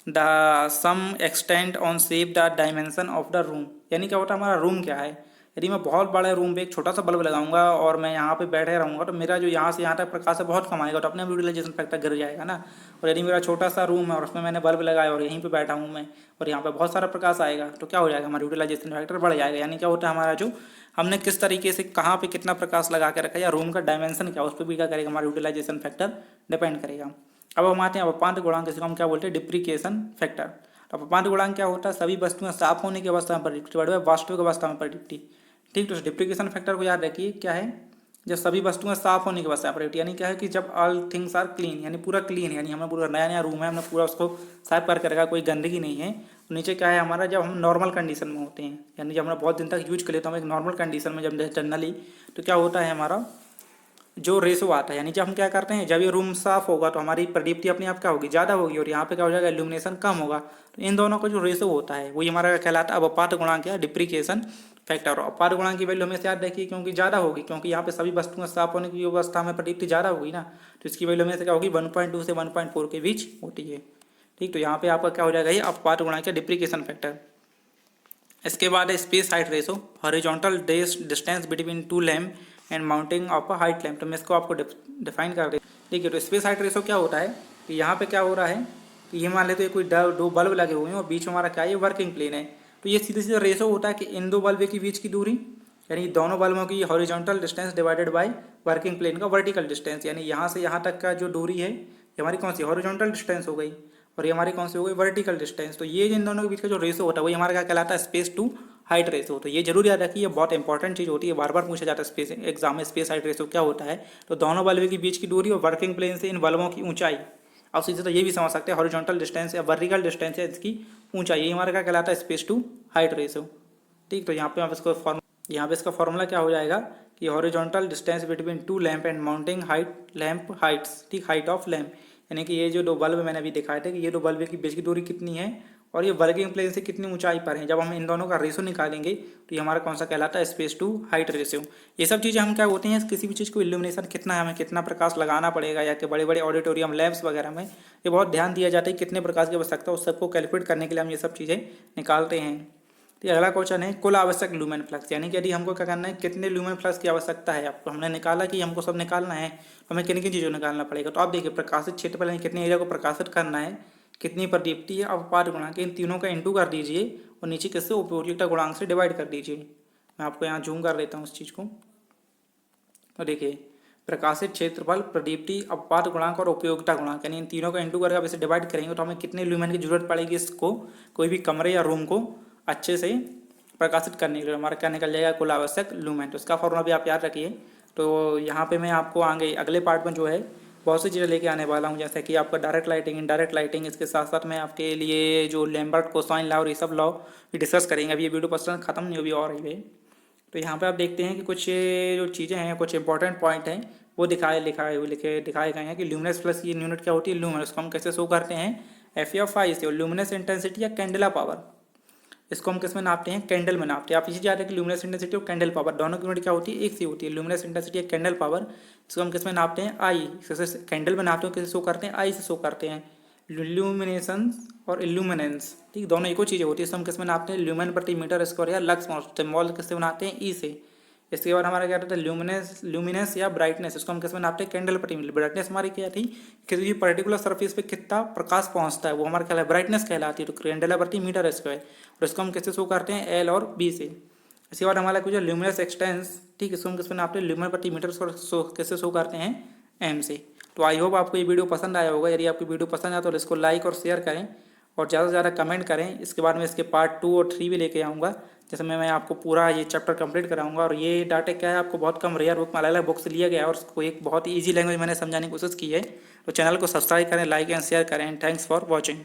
the sum extend on shape the dimension of the room, यानी क्या होता है, हमारा रूम क्या है। यदि मैं बहुत बड़े रूम पे एक छोटा सा बल्ब लगाऊंगा और मैं यहाँ पे बैठे रहूँगा, तो मेरा जो यहाँ से यहाँ तक प्रकाश है बहुत कम आएगा, तो अपने यूटिलाइजेशन फैक्टर गिर जाएगा ना। और यदि मेरा छोटा सा रूम है और उसमें मैंने बल्ब लगाया और यहीं पे बैठा हूँ मैं, और यहाँ पे बहुत सारा प्रकाश आएगा, तो क्या हो जाएगा, हमारा यूटिलाइजेशन फैक्टर बढ़ जाएगा। यानी क्या होता है, हमारा जो हमने किस तरीके से कहाँ पे कितना प्रकाश लगा के रखा है, या रूम का डायमेंशन क्या, उस पर भी क्या करेगा, हमारा यूटिलाइजेशन फैक्टर डिपेंड करेगा। अब हम आते हैं अपांत गुणांक, जिसको हम क्या बोलते हैं, डिप्रिकेशन फैक्टर। अब अपांत गुणांक क्या होता है, सभी वस्तुएं साफ होने की अवस्था में प्रेडिक्टिव, वास्तविक अवस्था में प्रेडिक्टिव। ठीक, तो डिप्रिकेशन फैक्टर को याद रखिए, क्या है, जब सभी वस्तुएं साफ होने की अवस्था में प्रेडिक्टिव, यानी क्या है कि जब ऑल थिंग्स आर क्लीन, यानी पूरा क्लीन है, यानी हमें पूरा नया नया रूम है, हमने पूरा उसको साफ करके रखा, कोई गंदगी नहीं है। तो नीचे क्या है हमारा, जब हम नॉर्मल कंडीशन में होते हैं, यानी जब हमने बहुत दिन तक यूज कर लेते हैं, हम एक नॉर्मल कंडीशन में जब जनरली, तो क्या होता है, हमारा जो रेशो आता है, यानी जब हम क्या करते हैं, जब ये रूम साफ होगा तो हमारी प्रदीप्ति अपने आप क्या होगी, ज़्यादा होगी, और यहाँ पे क्या हो जाएगा, इल्यूमिनेशन कम होगा। तो इन दोनों का जो रेशो होता है वही हमारा कहलाता है अब अपात गुणांक या डिप्रिकेशन फैक्टर। और अपात गुणांक की वैल्यू हमें याद रखिए, क्योंकि ज़्यादा होगी, क्योंकि यहाँ पे सभी वस्तुएं साफ होने की अवस्था में प्रदीप्ति ज़्यादा होगी ना, तो इसकी वैल्यू में से क्या होगी, 1.2 से 1.4 के बीच होती है। ठीक, तो यहाँ पे आपका क्या हो जाएगा, ये अपात गुणांक या डिप्रिकेशन फैक्टर। इसके बाद है space height ratio, horizontal distance between two lamp and mounting of a height lamp. तो मैं इसको आपको डिफाइन कर रही हूँ। ठीक है, तो स्पेस हाइट रेशो क्या होता है कि यहाँ पे क्या हो रहा है कि ये मान लेते हैं कोई दो बल्ब लगे हुए हैं और बीच में हमारा क्या है, ये वर्किंग प्लेन है, तो ये सीधे सीधे रेशो होता है कि इन दो बल्ब के बीच की दूरी यानी दोनों बल्बों की horizontal distance divided by working plane का वर्टिकल डिस्टेंस, यानी यहाँ से यहाँ तक का जो दूरी है ये हमारी कौन सी हॉरिजॉन्टल डिस्टेंस हो गई और ये हमारी कौन सी हो गई वर्टिकल डिस्टेंस। तो ये इन दोनों के बीच का जो रेशो होता है वही हमारा क्या कहलाता है स्पेस टू हाइट रेशो। तो ये जरूर याद रखिए, ये बहुत इंपॉर्टेंट चीज़ होती है, बार बार पूछा जाता है स्पेस एग्जाम में स्पेस हाइट रेशो क्या होता है। तो दोनों बल्ब के बीच की दूरी और वर्किंग प्लेन से इन बल्बों की ऊंचाई, आप सीधे तो ये भी समझ सकते हैं हॉरिजॉन्टल डिस्टेंस या वर्टिकल डिस्टेंस है इसकी ऊंचाई, ये हमारा क्या कहलाता है स्पेस टू हाइट रेशो। ठीक, तो यहाँ पे आप इसको यहाँ पे इसका फॉर्मूला क्या हो जाएगा कि horizontal distance between two lamp and mounting height lamp Heights, ठीक, हाइट ऑफ लैंप, यानी कि ये जो दो बल्ब मैंने अभी दिखाए थे कि ये दो बल्ब की बीच की दूरी कितनी है और ये वर्किंग प्लेन से कितनी ऊंचाई पर है। जब हम इन दोनों का रेशो निकालेंगे तो ये हमारा कौन सा कहलाता है स्पेस टू हाइट रेशियो। ये सब चीज़ें हम क्या होती हैं किसी भी चीज़ को इल्यूमिनेशन कितना हमें कितना प्रकाश लगाना पड़ेगा या कि बड़े बड़े ऑडिटोरियम लैब्स वगैरह में ये बहुत ध्यान दिया जाता है कितने प्रकाश की आवश्यकता है, उस सबको कैलकुलेट करने के लिए हम ये सब चीज़ें निकालते हैं। तो अगला क्वेश्चन है कुल आवश्यक लूमेन फ्लक्स, यानी कि यदि हमको क्या करना है कितने लूमेन फ्लक्स की आवश्यकता है। आपको हमने निकाला कि हमको सब निकालना है तो हमें किन किन चीज़ों निकालना पड़ेगा। तो आप देखिए प्रकाशित क्षेत्रफल यानी कितने एरिया को प्रकाशित करना है, कितनी प्रदीप्ति है, अपवाद गुणांक, इन तीनों का इंटू कर दीजिए और नीचे किससे उपयोगिता गुणांक से डिवाइड कर दीजिए। मैं आपको यहाँ जूम कर देता हूँ उस चीज़ को। तो देखिए प्रकाशित क्षेत्रफल, प्रदीप्ति, अपवाद गुणांक और उपयोगिता गुणांक, यानी इन तीनों का इंटू करके आप इसे डिवाइड करेंगे तो हमें कितने लूमेन की जरूरत पड़ेगी इसको कोई भी कमरे या रूम को अच्छे से प्रकाशित करने के लिए। हमारा क्या निकल जाएगा कुल आवश्यक लूमेन। तो इसका फॉर्मूला भी आप याद रखिए। तो यहाँ पे मैं आपको आगे अगले पार्ट में जो है बहुत सी चीज़ें लेके आने वाला हूँ, जैसे कि आपका डायरेक्ट लाइटिंग, इनडायरेक्ट लाइटिंग, इसके साथ साथ मैं आपके लिए जो लैम्बर्ट कोसाइन लॉ और ये सब लॉ भी डिस्कस करेंगे। अभी ये वीडियो पर्सन खत्म नहीं हुई और ही है। तो यहाँ पे आप देखते हैं कि कुछ जो चीज़ें हैं कुछ इंपॉर्टेंट पॉइंट हैं वो दिखाए दिखाए गए हैं कि ल्यूमिनस प्लस की यूनिट क्या होती है लूमेन, उसको हम कैसे शो करते हैं FEF से। और ल्यूमिनस इंटेंसिटी या कैंडेला पावर इसको हम किस में नापते हैं कैंडल में नापते हैं। आप इसी याद है कि ल्यूमिनस इंटेंसिटी और कैंडल पावर दोनों की यूनिट क्या होती है एक सी होती है। ल्यूमिनस इंटेंसिटी या कैंडल पावर इसको हम किस में नापते हैं आई, जैसे कैंडल में नापते हैं किसे शो करते हैं आई से शो करते हैं। ल्यूमिनेशंस और इल्यूमिनेंस, ठीक, दोनों एक ही चीज़ें होती है। इसको हम किस में नापते हैं ल्यूमेन प्रति मीटर स्क्वायर या लक्स मॉल किससे बनाते हैं ई से। इसके बाद हमारा क्या रहता है ल्यूमिनेंस या ब्राइटनेस, इसको हम किस में नापते हैं कैंडल प्रति मीटर। ब्राइटनेस हमारी क्या थी किसी भी पर्टिकुलर सरफेस पे कितना प्रकाश पहुंचता है वो हमारा क्या है ब्राइटनेस कहलाती है। तो कैंडल प्रति मीटर स्क्वायर, और इसको हम किससे शो करते हैं एल और बी से। इसके बाद हमारा कुछ ल्यूमिनस एक्सटेंस, ठीक, इसको हम किस में नापते हैं ल्यूमिनस प्रति मीटर किससे शो करते हैं एम से। तो आई होप आपको ये वीडियो पसंद आया होगा। यदि आपको वीडियो पसंद आया तो इसको लाइक और शेयर करें और ज़्यादा से ज़्यादा कमेंट करें। इसके बाद में इसके पार्ट 2 और 3 भी लेके आऊँगा, जैसे मैं आपको पूरा ये चैप्टर कंप्लीट कराऊंगा। और ये डाटा क्या है आपको बहुत कम रेयर बुक में अलग अलग बुक से लिया गया है और उसको एक बहुत ही ईजी लैंग्वेज मैंने समझाने की कोशिश की है। तो चैनल को सब्सक्राइब करें, लाइक एंड शेयर करें। Thanks for watching.